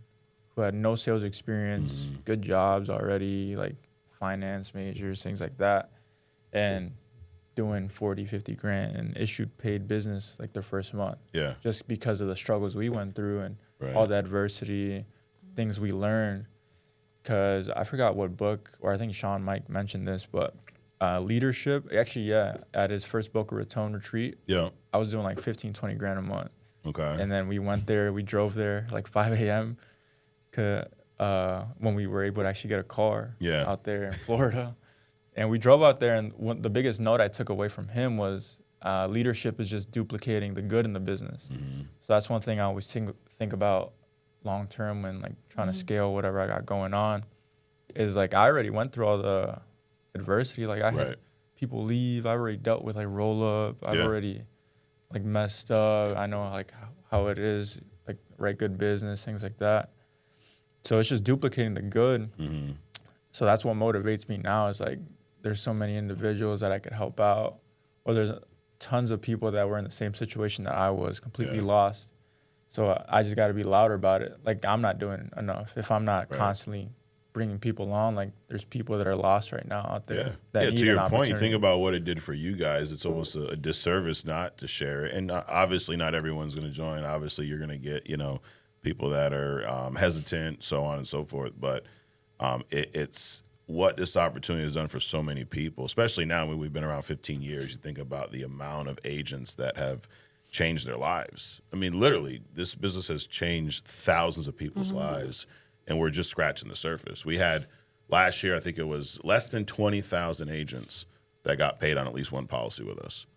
who had no sales experience, good jobs already, like finance majors, things like that, and doing 40, 50 grand and issued paid business like their first month. Yeah. Just because of the struggles we went through and all the adversity, things we learned. Because I forgot what book, or I think Sean Mike mentioned this, but leadership, actually, at his first Boca Raton retreat, I was doing like 15, 20 grand a month. Okay. And then we drove there like 5 a.m. When we were able to actually get a car out there in Florida. And we drove out there, and the biggest note I took away from him was leadership is just duplicating the good in the business. So that's one thing I always think about long term when like trying to scale whatever I got going on, is like I already went through all the adversity. Like I had people leave. I already dealt with like roll up. I've already like messed up. I know like how it is, like write good business, things like that. So it's just duplicating the good. So that's what motivates me now, is like there's so many individuals that I could help out, or there's tons of people that were in the same situation that I was, completely lost. So I just got to be louder about it. Like I'm not doing enough. If I'm not constantly bringing people on, like there's people that are lost right now out there. That need to your an point, you think about what it did for you guys. It's almost a disservice not to share it. And obviously not everyone's going to join. Obviously you're going to get, people that are hesitant, so on and so forth. But it's what this opportunity has done for so many people, especially now when we've been around 15 years. You think about the amount of agents that have changed their lives. I mean, literally, this business has changed thousands of people's lives, and we're just scratching the surface. We had last year, I think it was less than 20,000 agents that got paid on at least one policy with us.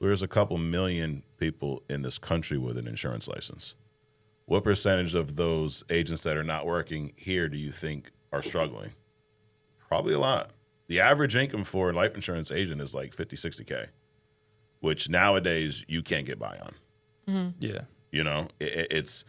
There's a couple million people in this country with an insurance license. What percentage of those agents that are not working here do you think are struggling? Probably a lot. The average income for a life insurance agent is like 50, 60K. Which nowadays you can't get by on. Yeah. It's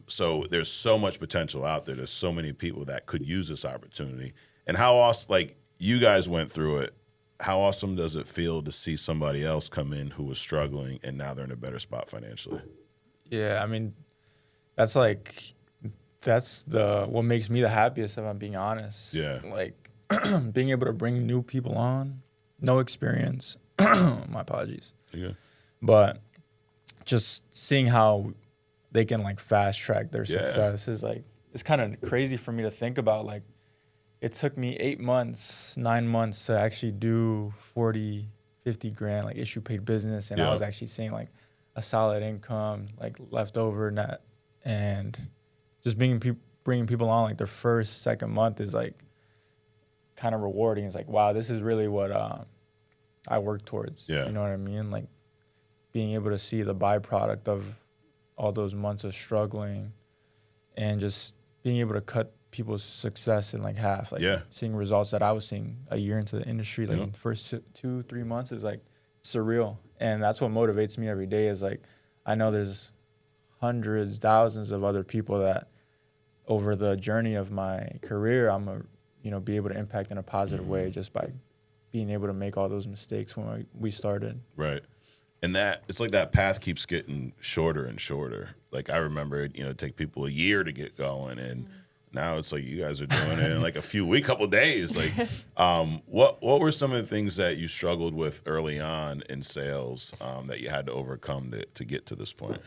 so there's so much potential out there. There's so many people that could use this opportunity. And how awesome, like you guys went through it, how awesome does it feel to see somebody else come in who was struggling and now they're in a better spot financially? Yeah, I mean, that's what makes me the happiest, if I'm being honest. Yeah. Like being able to bring new people on, no experience. My apologies. Yeah. But just seeing how they can like fast track their success is like, it's kind of crazy for me to think about. Like it took me 9 months to actually do 40, 50 grand, like issue paid business. And I was actually seeing like a solid income, like leftover net, and just bringing people on like their first, second month is like kind of rewarding. It's like, wow, this is really what, I work towards. You know what I mean? Like being able to see the byproduct of all those months of struggling and just being able to cut people's success in like half. Like seeing results that I was seeing a year into the industry, like in the first 2-3 months is like surreal. And that's what motivates me every day, is like I know there's hundreds, thousands of other people that over the journey of my career, I'm be able to impact in a positive way just by being able to make all those mistakes when we started. Right. And that it's like that path keeps getting shorter and shorter. Like I remember, it take people a year to get going, and now it's like you guys are doing it in like a couple of days. Like, what were some of the things that you struggled with early on in sales that you had to overcome to get to this point?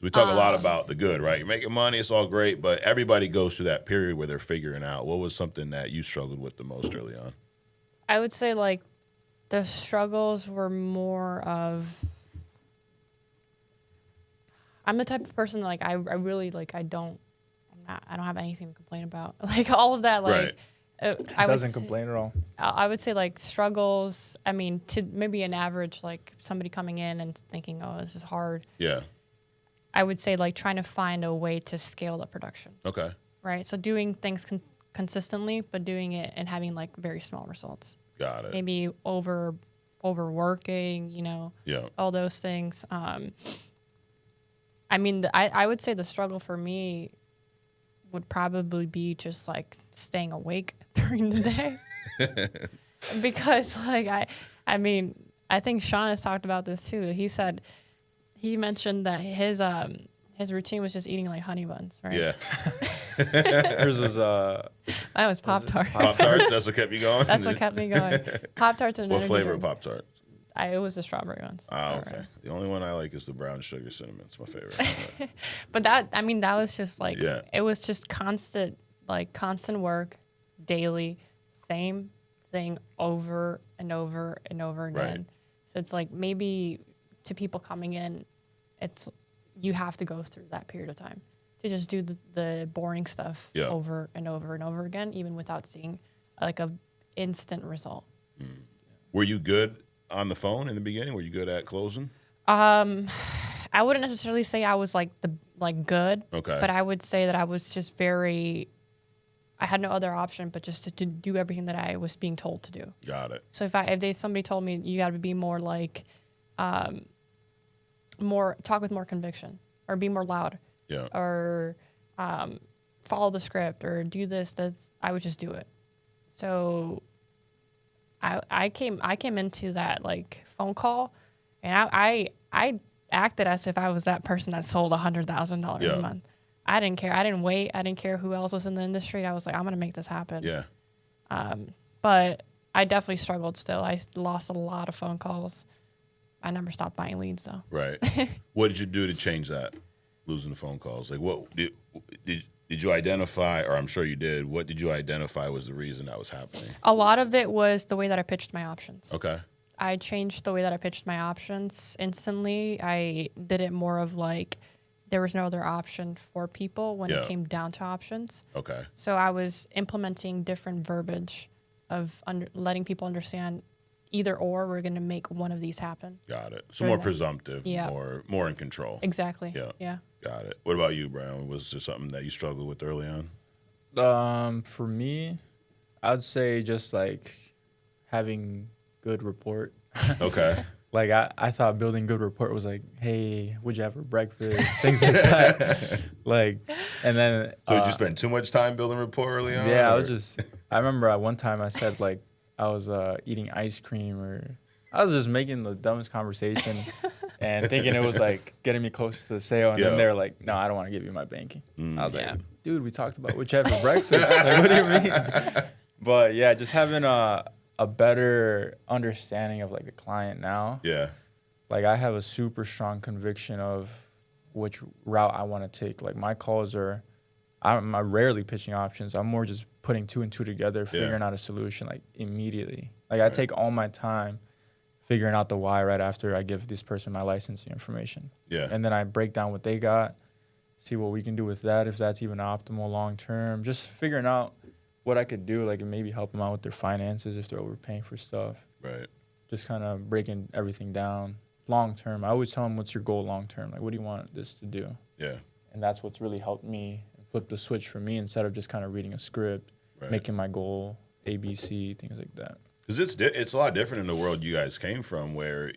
We talk a lot about the good, right? You're making money, it's all great, but everybody goes through that period where they're figuring out. What was something that you struggled with the most early on? I would say like the struggles were more of, I'm the type of person that, like I really like I don't have anything to complain about. Like all of that, like I doesn't complain at all. I would say like struggles. I mean, to maybe an average, like somebody coming in and thinking, "Oh, this is hard." Yeah. I would say like trying to find a way to scale the production. Okay. Right. So doing things consistently, but doing it and having like very small results. Got it. Maybe overworking, all those things. I mean, I would say the struggle for me would probably be just like staying awake during the day. Because like, I mean, I think Sean has talked about this too. He mentioned that his routine was just eating like honey buns, right? Yeah. Hers was Mine was Pop-Tarts. Pop-Tarts, that's what kept you going? That's what kept me going. Pop-Tarts and what flavor of Pop-Tarts? It was the strawberry ones. Oh, okay. The only one I like is the brown sugar cinnamon. It's my favorite. But that was just like, it was just constant work, daily, same thing over and over and over again. Right. So it's like maybe to people coming in, you have to go through that period of time to just do the boring stuff over and over and over again, even without seeing like a instant result. Were you good on the phone in the beginning? Were you good at closing? I wouldn't necessarily say I was like good. Okay. But I would say that I was just I had no other option but just to do everything that I was being told to do. Got it. So if somebody told me you got to be more like, talk with more conviction or be more loud. Yeah. Or follow the script or do this, I would just do it. So I came into that like phone call, and I acted as if I was that person that sold $100,000 a month. I didn't care. I didn't wait. I didn't care who else was in the industry. I was like, I'm gonna make this happen. Yeah. But I definitely struggled still. I lost a lot of phone calls. I never stopped buying leads though. Right. What did you do to change that? Losing the phone calls. Like what did you identify, or I'm sure you did, what did you identify was the reason that was happening? A lot of it was the way that I pitched my options. Okay. I changed the way that I pitched my options instantly. I did it more of like there was no other option for people when it came down to options. Okay. So I was implementing different verbiage of letting people understand either or we're going to make one of these happen. Got it. So more presumptive, more in control. Exactly. Yeah. Got it. What about you, Brown? Was there something that you struggled with early on? For me, I'd say just like having good rapport. Okay. Like I thought building good rapport was like, hey, what'd you have for breakfast? Things like that. Like, and then. So did you spend too much time building rapport early on? Yeah, I remember at one time I said like I was eating ice cream or I was just making the dumbest conversation and thinking it was like getting me closer to the sale. And then they're like, no, I don't want to give you my banking. I was like, dude, we talked about what you had for breakfast. Like, what do you mean? But yeah, just having a better understanding of like the client now. Yeah. Like I have a super strong conviction of which route I want to take. Like my calls I'm rarely pitching options. I'm more just putting two and two together, figuring out a solution like immediately. Like I take all my time figuring out the why right after I give this person my licensing information. Yeah. And then I break down what they got, see what we can do with that, if that's even optimal long term. Just figuring out what I could do, like and maybe help them out with their finances if they're overpaying for stuff. Right. Just kind of breaking everything down long term. I always tell them, what's your goal long term? Like, what do you want this to do? Yeah. And that's what's really helped me flip the switch for me instead of just kind of reading a script, making my goal A, B, C, things like that. Because it's a lot different in the world you guys came from where,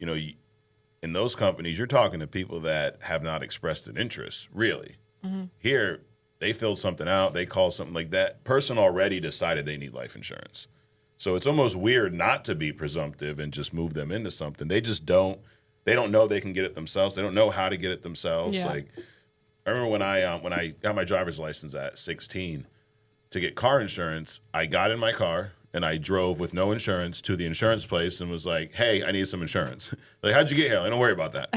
in those companies, you're talking to people that have not expressed an interest, really. Mm-hmm. Here, they filled something out, they called something like that. Person already decided they need life insurance. So it's almost weird not to be presumptive and just move them into something. They just don't know they can get it themselves. They don't know how to get it themselves. Yeah. Like I remember when I got my driver's license at 16 to get car insurance, I got in my car and I drove with no insurance to the insurance place and was like, hey, I need some insurance. Like, how'd you get here? Like, don't worry about that.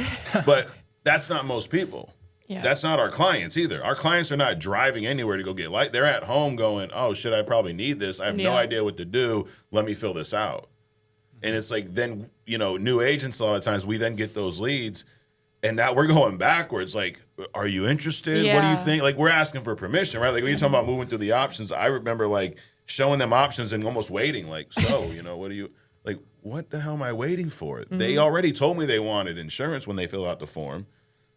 But that's not most people. Yeah. That's not our clients either. Our clients are not driving anywhere to go get light. They're at home going, oh, shit, I probably need this. I have no idea what to do. Let me fill this out. And it's like then, new agents a lot of times, we then get those leads. And now we're going backwards. Like, are you interested? Yeah. What do you think? Like, we're asking for permission, right? Like, when you're talking about moving through the options, I remember, like, showing them options and almost waiting. Like, so, what do you, like, what the hell am I waiting for? They already told me they wanted insurance when they filled out the form.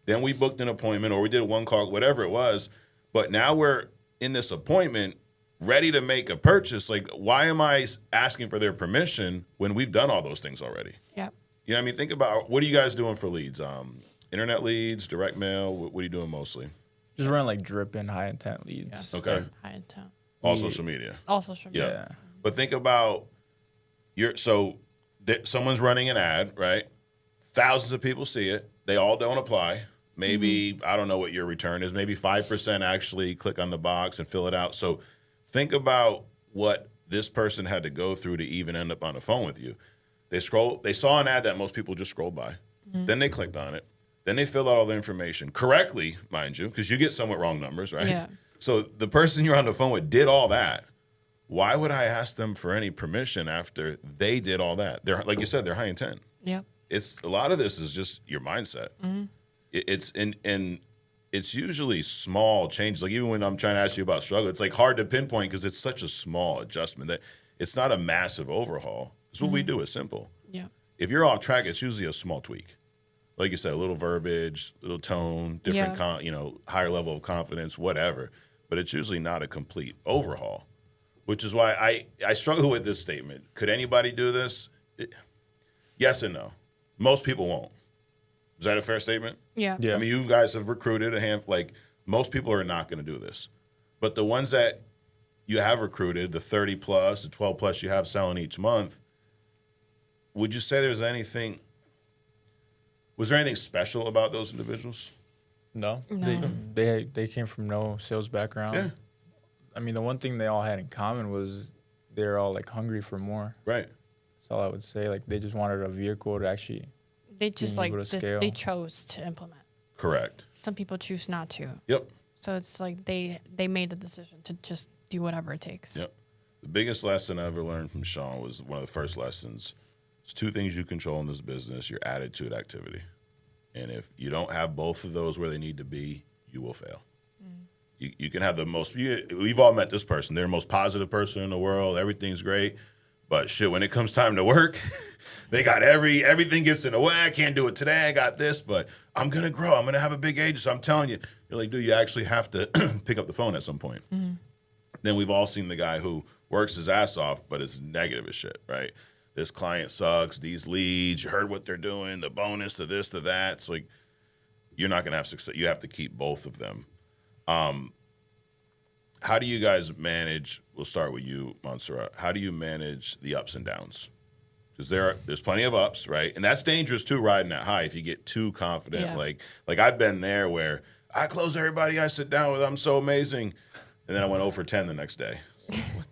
Then we booked an appointment or we did one call, whatever it was. But now we're in this appointment ready to make a purchase. Like, why am I asking for their permission when we've done all those things already? Yeah. You know what I mean? Think about, what are you guys doing for leads? Internet leads, direct mail? What are you doing mostly? Just running like drip-in high-intent leads. Yeah. Okay. High intent. All social media. All social media. Yeah. But think about, someone's running an ad, right? Thousands of people see it. They all don't apply. Maybe, I don't know what your return is. Maybe 5% actually click on the box and fill it out. So think about what this person had to go through to even end up on the phone with you. They saw an ad that most people just scrolled by. Then they clicked on it. Then they filled out all the information correctly, mind you, because you get somewhat wrong numbers, right? Yeah. So the person you're on the phone with did all that. Why would I ask them for any permission after they did all that? They're, like you said, they're high intent. Yep. It's a lot of this is just your mindset. It's usually small changes. Like even when I'm trying to ask you about struggle, it's like hard to pinpoint because it's such a small adjustment that it's not a massive overhaul. It's what we do. It's simple. Yeah. If you're off track, it's usually a small tweak. Like you said, a little verbiage, a little tone, different, higher level of confidence, whatever. But it's usually not a complete overhaul, which is why I struggle with this statement. Could anybody do this? Yes and no. Most people won't. Is that a fair statement? Yeah. Yeah. I mean, you guys have recruited most people are not going to do this. But the ones that you have recruited, the 30 plus, the 12 plus you have selling each month, would you say was there anything special about those individuals? No. No. They came from no sales background. Yeah. I mean, the one thing they all had in common was they're all like hungry for more. Right. That's all I would say. Like they just wanted a vehicle to actually. They just being able to scale. they chose to implement. Correct. Some people choose not to. Yep. So it's like they made the decision to just do whatever it takes. Yep. The biggest lesson I ever learned from Sean was one of the first lessons. There's two things you control in this business: your attitude, activity. And if you don't have both of those where they need to be, you will fail. You can have the most. We've all met this person. They're the most positive person in the world. Everything's great. But shit, when it comes time to work, they got everything gets in the way. I can't do it today. I got this, but I'm going to grow. I'm going to have a big agency. I'm telling you. You're like, dude, you actually have to pick up the phone at some point. Then we've all seen the guy who works his ass off, but is negative as shit, right? This client sucks. These leads, you heard what they're doing, the bonus, to this, to that. It's like, you're not going to have success. You have to keep both of them. How do you guys manage? We'll start with you, Monserat. How do you manage the ups and downs? Because there's plenty of ups, right? And that's dangerous too, riding that high. If you get too confident, Yeah. like I've been there where I close everybody I sit down with. I'm so amazing, and then I went 0 for 10 the next day.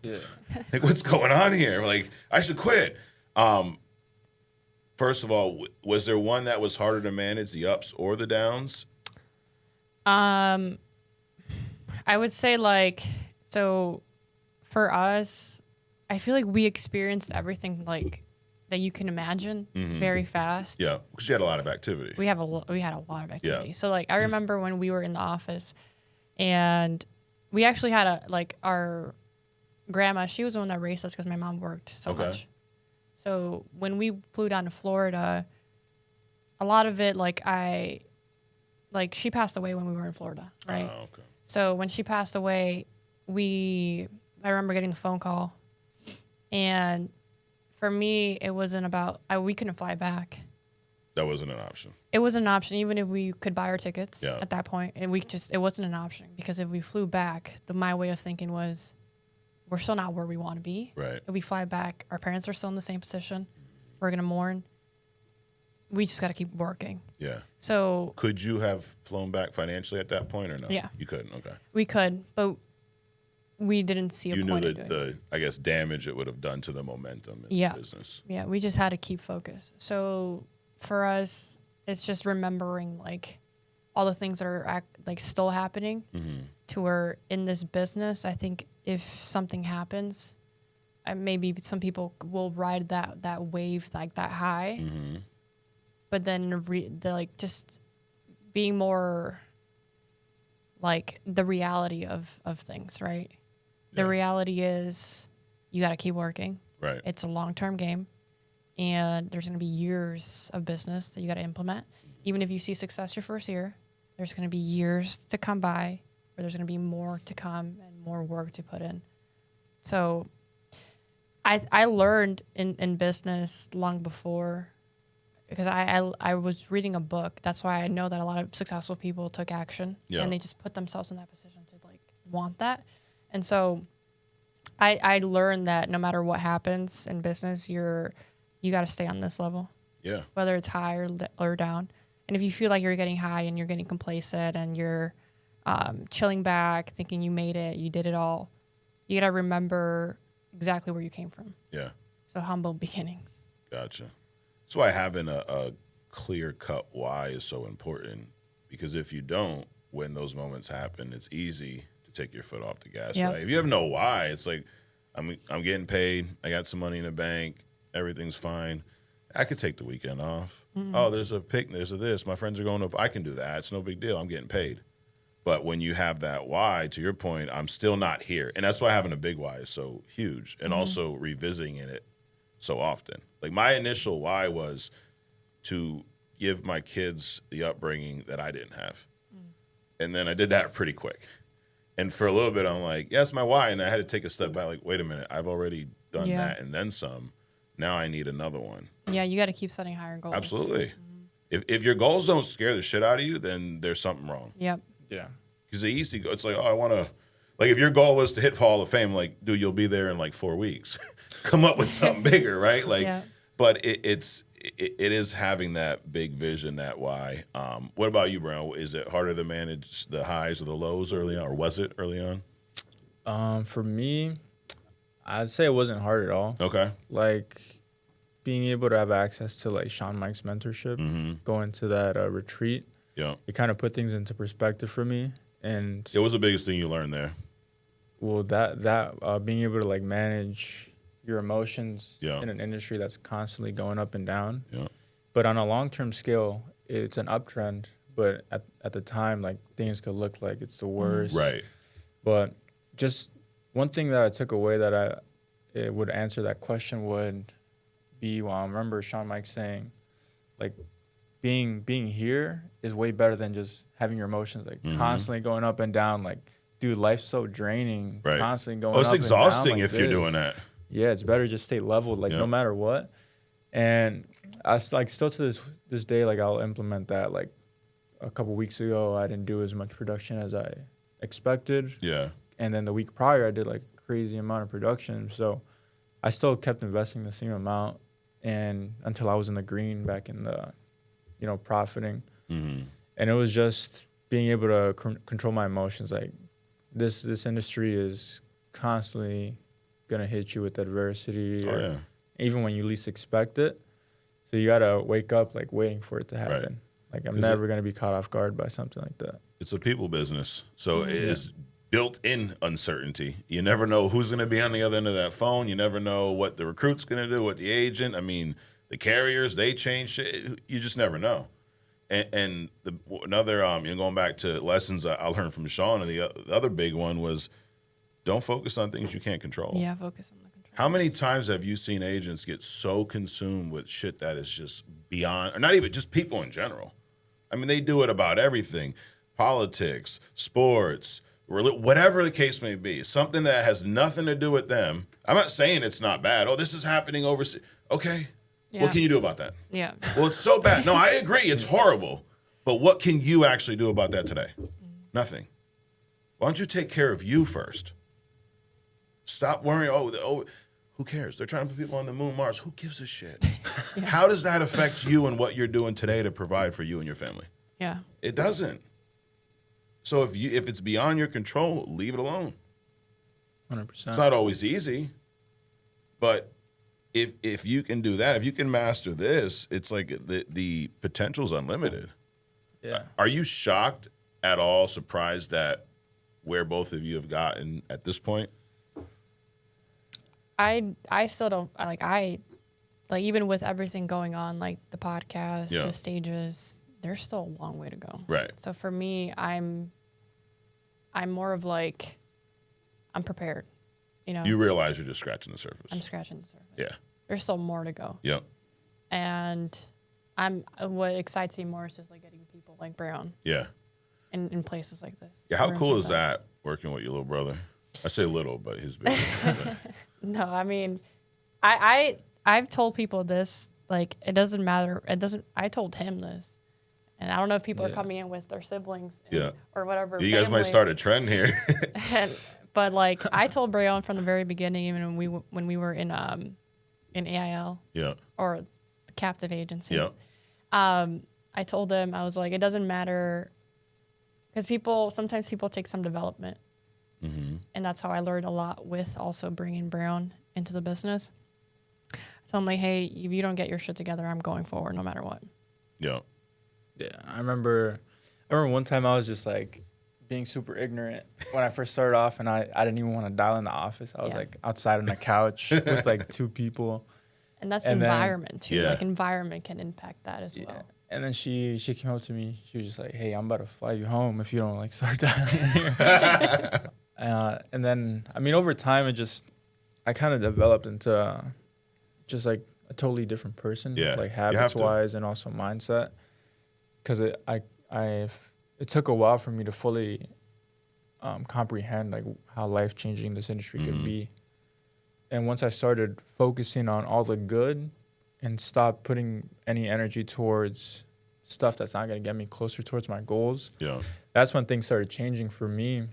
Yeah. Like, what's going on here? Like, I should quit. First of all, was there one that was harder to manage, the ups or the downs? I would say so for us, I feel like we experienced everything that you can imagine very fast. Yeah, because you had a lot of activity. We had a lot of activity. Yeah. So I remember when we were in the office and we actually had our grandma, she was the one that raised us because my mom worked so much. So when we flew down to Florida, a lot of it she passed away when we were in Florida, right? Oh, okay. So when she passed away, I remember getting the phone call, and for me, it wasn't about we couldn't fly back. That wasn't an option. It wasn't an option, even if we could buy our tickets Yeah. at that point, and it wasn't an option because if we flew back, my way of thinking was, we're still not where we want to be. Right. If we fly back, our parents are still in the same position. We're gonna mourn. We just got to keep working. Yeah. So Could you have flown back financially at that point or no? Yeah. You couldn't. Okay. we could, but we didn't see a You knew point in doing it. I guess, damage it would have done to the momentum in Yeah. the business. Yeah, we just had to keep focus. So for us, it's just remembering all the things that are still happening, Mm-hmm. to where in this business, I think if something happens, maybe some people will ride that wave, like that high, Mm-hmm. but then just being more like the reality of things, right? The Yeah. reality is you got to keep working. Right. It's a long-term game, and there's going to be years of business that you got to implement. Even if you see success your first year, there's going to be years to come by where there's going to be more to come and more work to put in. So I learned in business long before, because I was reading a book. That's why I know that a lot of successful people took action, Yeah. and they just put themselves in that position to like want that. And so I learned that no matter what happens in business, you got to stay on this level, Yeah. whether it's high or down. And if you feel like you're getting high and you're getting complacent and you're chilling back, thinking you made it, you did it all, you got to remember exactly where you came from. Yeah. So humble beginnings. Gotcha. That's why having a clear-cut why is so important, because if you don't, when those moments happen, it's easy to take your foot off the gas. Yep. Right? If you have no why, it's like I'm getting paid, I got some money in the bank, everything's fine. I could take the weekend off. Mm-hmm. Oh, there's a picnic, there's a this. My friends are going up. I can do that. It's no big deal. I'm getting paid. But when you have that why, to your point, I'm still not here. And that's why having a big why is so huge, and also revisiting it so often. Like my initial why was to give my kids the upbringing that I didn't have. And then I did that pretty quick. And for a little bit, I'm like, yeah, that's my why. And I had to take a step back, like, wait a minute, I've already done that and then some. Now I need another one. Yeah, you got to keep setting higher goals. Absolutely. If your goals don't scare the shit out of you, then there's something wrong. Yep. Yeah. Because it's like, oh, I want to, like, if your goal was to hit Hall of Fame, like, dude, you'll be there in like 4 weeks. Come up with something bigger, right? Like, but it is having that big vision, that why. What about you, Brown? Is it harder to manage the highs or the lows early on, or was it early on? For me, I'd say it wasn't hard at all. Okay. Like being able to have access to like Sean Mike's mentorship, going to that retreat. Yeah. It kind of put things into perspective for me. And What was the biggest thing you learned there? well, that being able to like manage your emotions Yeah. in an industry that's constantly going up and down. Yeah. But on a long-term scale, it's an uptrend. But at the time, like things could look like it's the worst. Right. But just one thing that I took away that it would answer that question would be, well, I remember Sean Mike saying, like, being here is way better than just having your emotions like constantly going up and down. Like, dude, life's so draining. Right. Constantly going Oh, it's up exhausting and down if like you're this. doing that. Yeah, it's better just stay leveled, like no matter what. And I like still to this day, like I'll implement that. Like a couple weeks ago, I didn't do as much production as I expected. Yeah. And then the week prior, I did like a crazy amount of production. So I still kept investing the same amount, and until I was in the green back in the, profiting. Mm-hmm. And it was just being able to control my emotions. Like this industry is constantly gonna hit you with adversity, even when you least expect it. So you gotta wake up like waiting for it to happen. Right. Like I'm never gonna be caught off guard by something like that. It's a people business, so it is built-in uncertainty. You never know who's going to be on the other end of that phone. You never know what the recruit's going to do, what the agent. I mean, the carriers, they change shit. You just never know. And another, going back to lessons I learned from Sean, and the other big one was don't focus on things you can't control. Yeah, focus on the control. How many times have you seen agents get so consumed with shit that is just beyond, or not even just people in general? I mean, they do it about everything. Politics, sports, whatever the case may be, something that has nothing to do with them. I'm not saying it's not bad. Oh, this is happening overseas. Okay. Yeah. What can you do about that? Yeah. Well, it's so bad. No, I agree. It's horrible. But what can you actually do about that today? Nothing. Why don't you take care of you first? Stop worrying. Oh, who cares? They're trying to put people on the moon, Mars. Who gives a shit? How does that affect you and what you're doing today to provide for you and your family? Yeah. It doesn't. So if it's beyond your control, leave it alone. 100%. It's not always easy, but if you can do that, if you can master this, it's like the potential's unlimited. Yeah. Are you shocked at all, surprised at where both of you have gotten at this point? I still don't like even with everything going on, like the podcast, the stages, there's still a long way to go. Right. So for me, I'm more of like, I'm prepared. You know, You realize you're just scratching the surface. I'm scratching the surface. Yeah. There's still more to go. Yep. And what excites me more is just like getting people like Breon. Yeah. In places like this. Yeah. How cool is that working with your little brother? I say little, but he's big. No, I mean, I've told people this, like, it doesn't matter. I told him this. And I don't know if people are coming in with their siblings or whatever. You guys might start a trend here. But like, I told Breon from the very beginning, even when we were in AIL or the captive agency. Yeah. I told him, I was like, it doesn't matter, because sometimes people take some development. Mm-hmm. And that's how I learned a lot with also bringing Breon into the business. So I'm like, hey, if you don't get your shit together, I'm going forward no matter what. Yeah. Yeah. I remember one time I was just like being super ignorant when I first started off, and I didn't even want to dial in the office. I was like outside on the couch with like 2 people. And that's environment too. Yeah. Like environment can impact that as well. And then she came up to me. She was just like, hey, I'm about to fly you home if you don't like start dialing in here. And then, I mean, over time, I kind of developed into just like a totally different person, like habits wise and also mindset. Because it took a while for me to fully comprehend like how life changing this industry could be. And once I started focusing on all the good and stopped putting any energy towards stuff that's not going to get me closer towards my goals, that's when things started changing for me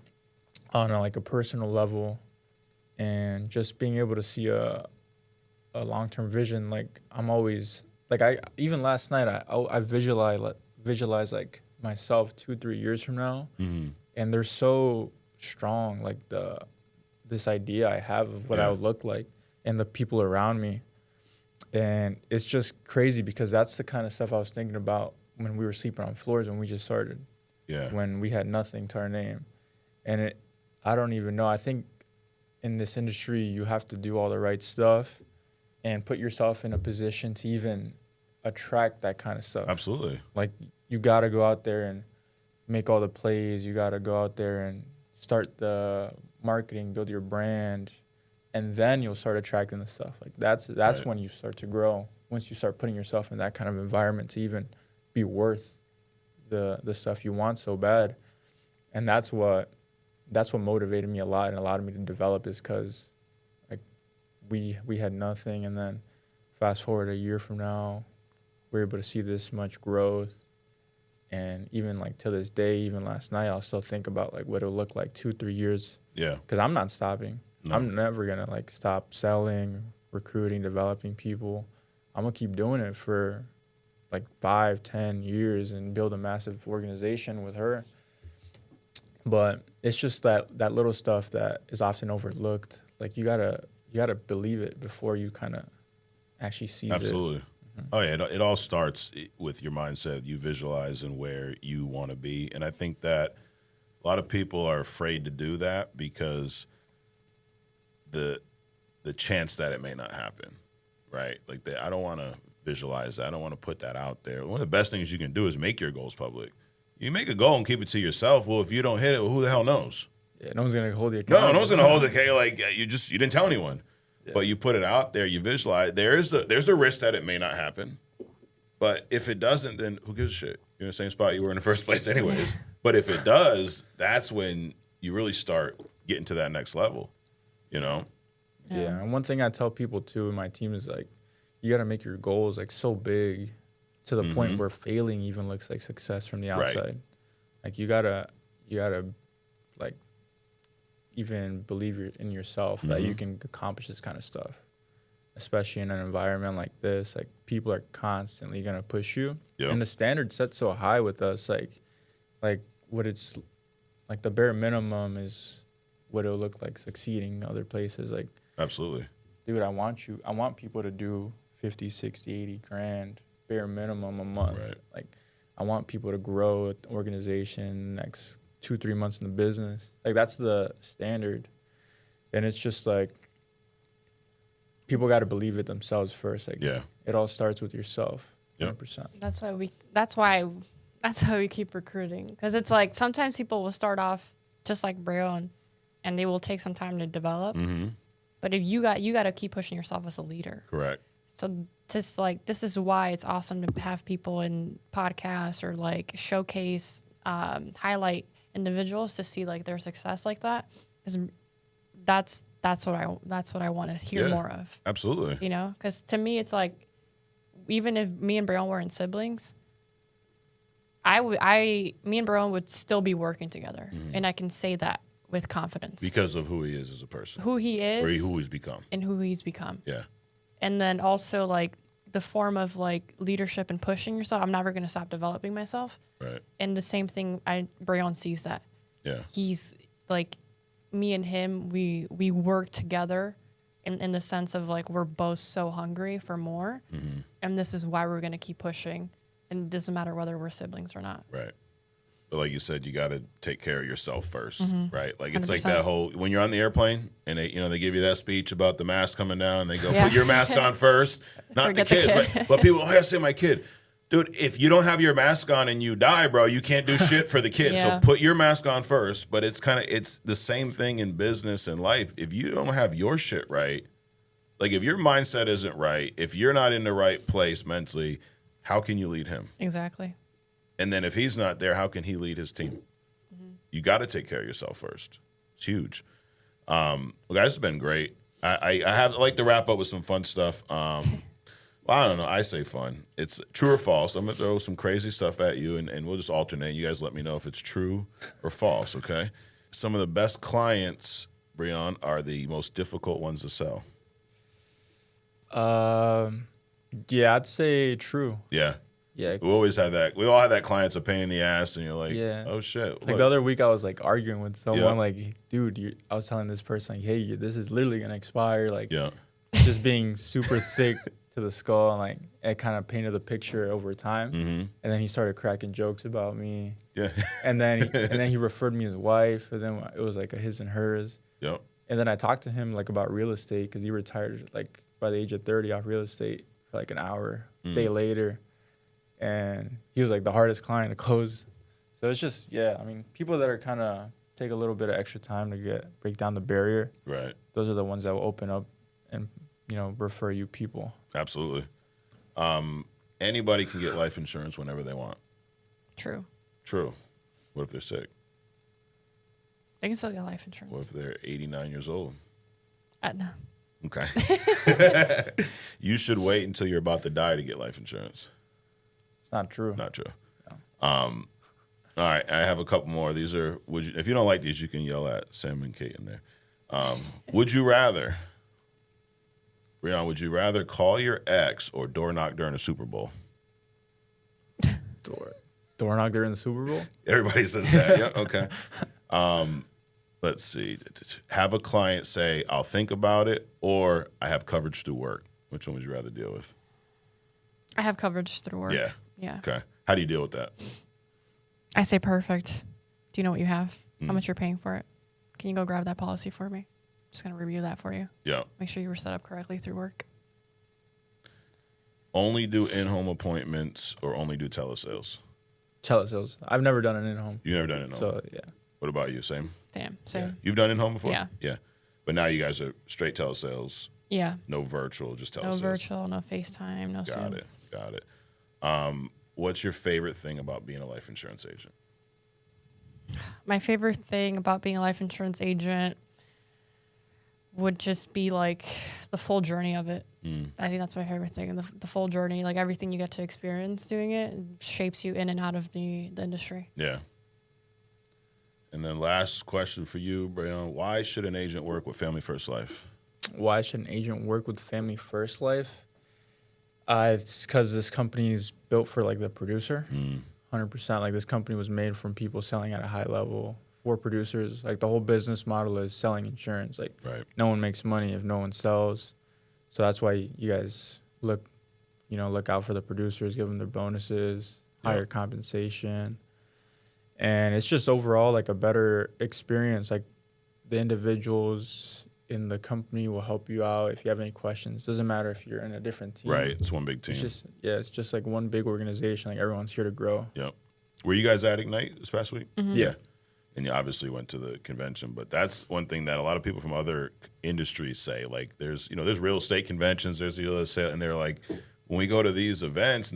on a personal level, and just being able to see a long-term vision. Like I'm always like, even last night I visualize like myself 2-3 years from now, and they're so strong, like this idea I have of what I would look like and the people around me. And it's just crazy because that's the kind of stuff I was thinking about when we were sleeping on floors when we just started, when we had nothing to our name. And I don't even know. I think in this industry, you have to do all the right stuff and put yourself in a position to even attract that kind of stuff. Absolutely. Like, you got to go out there and make all the plays. You got to go out there and start the marketing, build your brand, and then you'll start attracting the stuff. Like, that's right. When you start to grow. Once you start putting yourself in that kind of environment to even be worth the stuff you want so bad. And that's what motivated me a lot and allowed me to develop, is because like we had nothing, and then fast forward a year from now, we're able to see this much growth. And even like to this day, even last night, I'll still think about like what it'll look like 2-3 years. Yeah. Because I'm not stopping. No. I'm never gonna like stop selling, recruiting, developing people. I'm gonna keep doing it for like 5-10 years and build a massive organization with her. But it's just that little stuff that is often overlooked. Like you gotta believe it before you kind of actually seize it. Absolutely. Oh yeah, it all starts with your mindset. You visualize and where you want to be, and I think that a lot of people are afraid to do that because the chance that it may not happen, right? Like I don't want to visualize that. I don't want to put that out there. One of the best things you can do is make your goals public. You make a goal and keep it to yourself. Well, if you don't hit it, well, who the hell knows? Yeah, no one's gonna hold you accountable. No one's gonna hold it. Like you didn't tell anyone. Yeah. But you put it out there, you visualize. There's a risk that it may not happen. But if it doesn't, then who gives a shit? You're in the same spot you were in the first place anyways. But if it does, that's when you really start getting to that next level, you know? Yeah, and one thing I tell people too in my team is like, you got to make your goals like so big to the point where failing even looks like success from the outside. Right. Like you gotta like even believe in yourself that you can accomplish this kind of stuff, especially in an environment like this. Like people are constantly gonna push you, and the standard set so high with us. Like what it's like the bare minimum is what it'll look like succeeding other places. Like absolutely, dude, I want people to do 50, 60, 80 grand bare minimum a month. Right. Like I want people to grow with the organization next 2-3 months in the business. Like, that's the standard. And it's just like, people got to believe it themselves first. Like, it all starts with yourself. 100%. That's why we keep recruiting. Because it's like, sometimes people will start off just like Breon, and they will take some time to develop. Mm-hmm. But if you got to keep pushing yourself as a leader. Correct. So just like, this is why it's awesome to have people in podcasts or like showcase, highlight individuals to see like their success like that. Because that's what I want to hear more of. Absolutely. You know, because to me it's like, even if me and Breon weren't siblings, me and Breon would still be working together, and I can say that with confidence because of who he is as a person, who he is, or who he's become, and who he's become. Yeah. And then also like the form of like leadership and pushing yourself. I'm never going to stop developing myself. Right. And the same thing, Breon sees that. Yeah. He's like, me and him, we work together in the sense of like, we're both so hungry for more. Mm-hmm. And this is why we're going to keep pushing. And it doesn't matter whether we're siblings or not. Right. But like you said, you got to take care of yourself first, right? Like, it's 100%. like that whole, when you're on the airplane and they give you that speech about the mask coming down, and they go, put your mask on first, not the kids. Right? But people, I say my kid. Dude, if you don't have your mask on and you die, bro, you can't do shit for the kids. So put your mask on first. But it's the same thing in business and life. If you don't have your shit right, like if your mindset isn't right, if you're not in the right place mentally, how can you lead him? Exactly. And then if he's not there, how can he lead his team? Mm-hmm. You got to take care of yourself first. It's huge. Well, guys, it's been great. I like to wrap up with some fun stuff. Well, I don't know. I say fun. It's true or false. I'm going to throw some crazy stuff at you, and we'll just alternate. You guys let me know if it's true or false, okay? Some of the best clients, Breon, are the most difficult ones to sell. Yeah, I'd say true. Yeah. Yeah. We always have that. We all have that client's a pain in the ass, and you're like, oh, shit. Like the other week, I was like arguing with someone, like, dude, I was telling this person, like, hey, this is literally going to expire. Like, just being super thick to the skull, and like, it kind of painted the picture over time. Mm-hmm. And then he started cracking jokes about me. Yeah. And then he referred me his wife, and then it was like a his and hers. Yep. And then I talked to him like about real estate, because he retired like by the age of 30 off real estate for like an hour, day later. And he was like the hardest client to close. So it's just, I mean, people that are kind of take a little bit of extra time to break down the barrier. Right. Those are the ones that will open up and, refer you people. Absolutely. Anybody can get life insurance whenever they want. True. What if they're sick? They can still get life insurance. What if they're 89 years old? No. Okay. You should wait until you're about to die to get life insurance. It's not true. Not true. No. All right, I have a couple more. These are, if you don't like these, you can yell at Sam and Kate in there. Would you rather, Breon, would you rather call your ex or door knock during a Super Bowl? Door knock during the Super Bowl? Everybody says that. Yeah, okay. Let's see. Have a client say, I'll think about it, or I have coverage through work. Which one would you rather deal with? I have coverage through work. Yeah. Okay. How do you deal with that? I say perfect. Do you know what you have? How much you're paying for it? Can you go grab that policy for me? I'm just going to review that for you. Yeah. Make sure you were set up correctly through work. Only do in-home appointments or only do telesales? Telesales. I've never done an in-home. You've never done in-home? So, yeah. What about you? Same? Same. Yeah. You've done in-home before? Yeah. Yeah. But now you guys are straight telesales. Yeah. No virtual, just telesales. No virtual, no FaceTime, no Zoom. Got it. What's your favorite thing about being a life insurance agent? My favorite thing about being a life insurance agent would just be like the full journey of it. I think that's my favorite thing. And the full journey, like everything you get to experience doing it shapes you in and out of the industry. Yeah. And then last question for you, Breon. Why should an agent work with Family First Life? Why should an agent work with Family First Life? It's because this company is built for like the producer. 100%. Like this company was made from people selling at a high level for producers. Like the whole business model is selling insurance. Like no one makes money if no one sells. So that's why you guys look out for the producers, give them their bonuses, higher compensation. And it's just overall like a better experience. Like the individuals in the company will help you out if you have any questions. Doesn't matter if you're in a different team. Right. It's one big team. It's just like one big organization. Like everyone's here to grow. Yep. Were you guys at Ignite this past week? Mm-hmm. Yeah. And you obviously went to the convention, but that's one thing that a lot of people from other industries say. Like there's real estate conventions, there's the other sale, and they're like, when we go to these events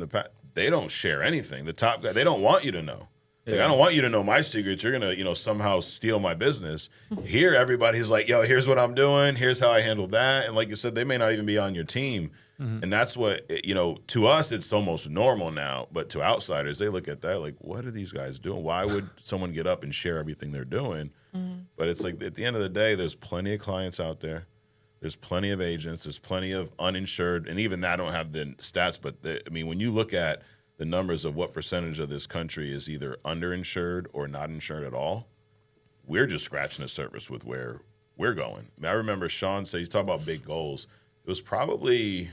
they don't share anything. The top guy, they don't want you to know. Like, I don't want you to know my secrets. You're going to, somehow steal my business. Here, everybody's like, yo, here's what I'm doing. Here's how I handled that. And like you said, they may not even be on your team. Mm-hmm. And that's what, to us, it's almost normal now. But to outsiders, they look at that like, what are these guys doing? Why would someone get up and share everything they're doing? Mm-hmm. But it's like, at the end of the day, there's plenty of clients out there. There's plenty of agents. There's plenty of uninsured. And even that, I don't have the stats. But when you look at the numbers of what percentage of this country is either underinsured or not insured at all, we're just scratching the surface with where we're going. I remember Sean say, you talk about big goals. It was probably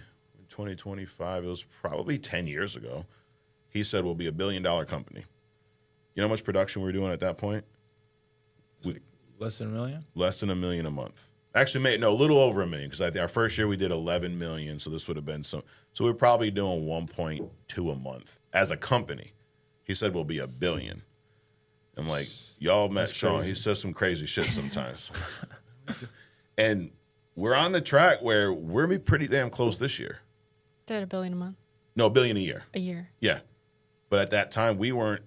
2025. It was probably 10 years ago. He said, we'll be $1 billion company. You know how much production we were doing at that point? Less than $1 million? Less than $1 million a month. Actually, a little over $1 million, because I think our first year we did 11 million, so this would have been some. So we're probably doing 1.2 a month as a company. He said we'll be $1 billion. I'm like, y'all met That's Sean. Crazy. He says some crazy shit sometimes. And we're on the track where we're gonna be pretty damn close this year. Did $1 billion a month? No, $1 billion a year. A year. Yeah, but at that time we were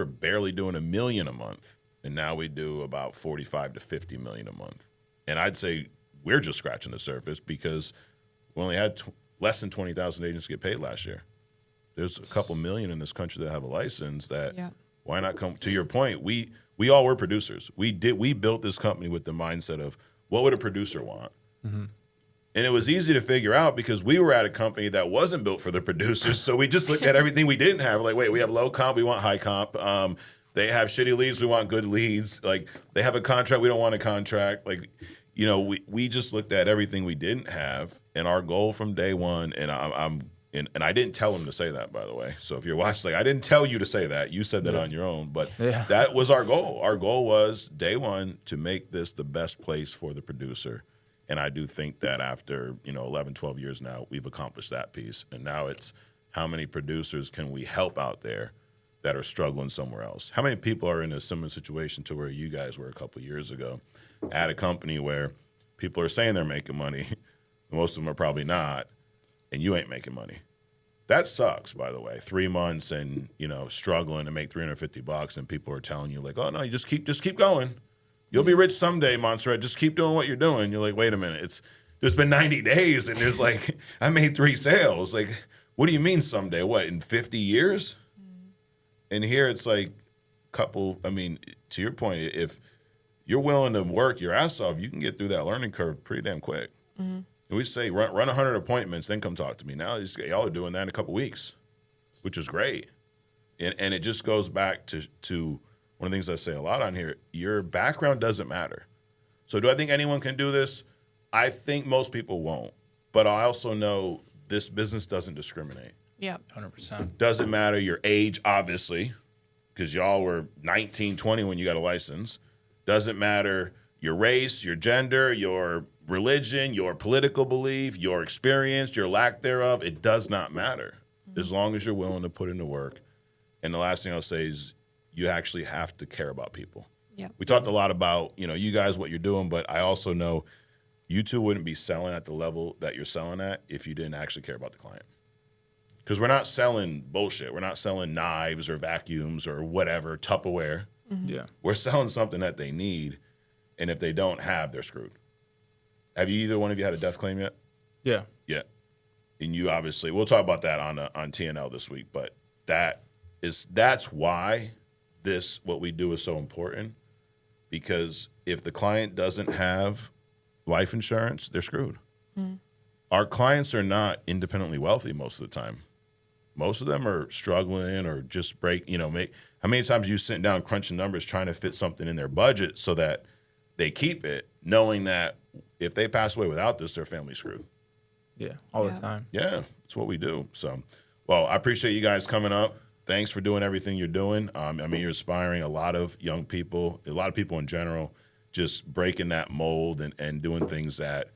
barely doing $1 million a month, and now we do about 45 to 50 million a month. And I'd say we're just scratching the surface because we only had less than 20,000 agents get paid last year. There's a couple million in this country that have a license that why not come to your point? We all were producers. We built this company with the mindset of what would a producer want? Mm-hmm. And it was easy to figure out because we were at a company that wasn't built for the producers. So we just looked at everything we didn't have. Like, wait, we have low comp, we want high comp. They have shitty leads, we want good leads. Like they have a contract, we don't want a contract. Like, we just looked at everything we didn't have, and our goal from day one. And and I didn't tell him to say that, by the way. So if you're watching, I didn't tell you to say that. You said that on your own, but that was our goal. Our goal was day one to make this the best place for the producer. And I do think that after 11, 12 years now, we've accomplished that piece. And now it's how many producers can we help out there that are struggling somewhere else? How many people are in a similar situation to where you guys were a couple of years ago at a company where people are saying they're making money, most of them are probably not, and you ain't making money? That sucks, by the way. 3 months and struggling to make $350, and people are telling you like, "Oh no, you just keep going. You'll be rich someday, Monserat. Just keep doing what you're doing." You're like, "Wait a minute. There's been 90 days, and there's like I made 3 sales. Like, what do you mean someday? What, in 50 years?" And here it's like to your point, if you're willing to work your ass off, you can get through that learning curve pretty damn quick. Mm-hmm. And we say, run 100 appointments, then come talk to me. Now y'all are doing that in a couple weeks, which is great. And it just goes back to one of the things I say a lot on here. Your background doesn't matter. So do I think anyone can do this? I think most people won't. But I also know this business doesn't discriminate. Yeah, 100%. Doesn't matter your age, obviously, because y'all were 19, 20 when you got a license. Doesn't matter your race, your gender, your religion, your political belief, your experience, your lack thereof. It does not matter as long as you're willing to put in the work. And the last thing I'll say is you actually have to care about people. Yeah. We talked a lot about, you guys, what you're doing, but I also know you two wouldn't be selling at the level that you're selling at if you didn't actually care about the client. Because we're not selling bullshit. We're not selling knives or vacuums or whatever, Tupperware. Mm-hmm. Yeah. We're selling something that they need, and if they don't have, they're screwed. Have you either one of you had a death claim yet? Yeah. Yeah. And you obviously, we'll talk about that on TNL this week, but that's why what we do is so important, because if the client doesn't have life insurance, they're screwed. Mm. Our clients are not independently wealthy most of the time. Most of them are struggling or just how many times you sitting down crunching numbers trying to fit something in their budget so that they keep it, knowing that if they pass away without this, their family's screwed. Yeah, all the time. Yeah, it's what we do. So, well, I appreciate you guys coming up. thanks for doing everything you're doing. I mean, you're inspiring a lot of young people, a lot of people in general, just breaking that mold and doing things that,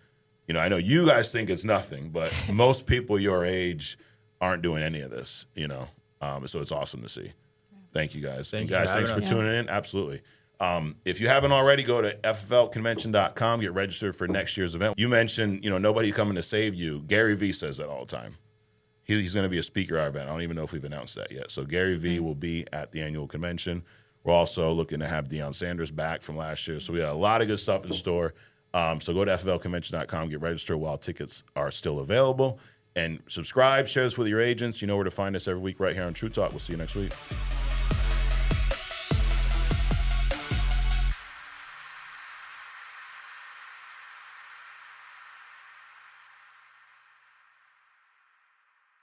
you know, I know you guys think it's nothing, but most people your age aren't doing any of this, you know. So it's awesome to see. Thank you guys. Thanks for tuning in. Absolutely. If you haven't already, go to fflconvention.com, get registered for next year's event. You mentioned, you know, nobody coming to save you. Gary Vee says that all the time. He's going to be a speaker at our event. I don't even know if we've announced that yet. So Gary Vee will be at the annual convention. We're also looking to have Deion Sanders back from last year. So we got a lot of good stuff in store. So go to fflconvention.com, get registered while tickets are still available. And subscribe, share this with your agents. You know where to find us every week right here on True Talk. We'll see you next week.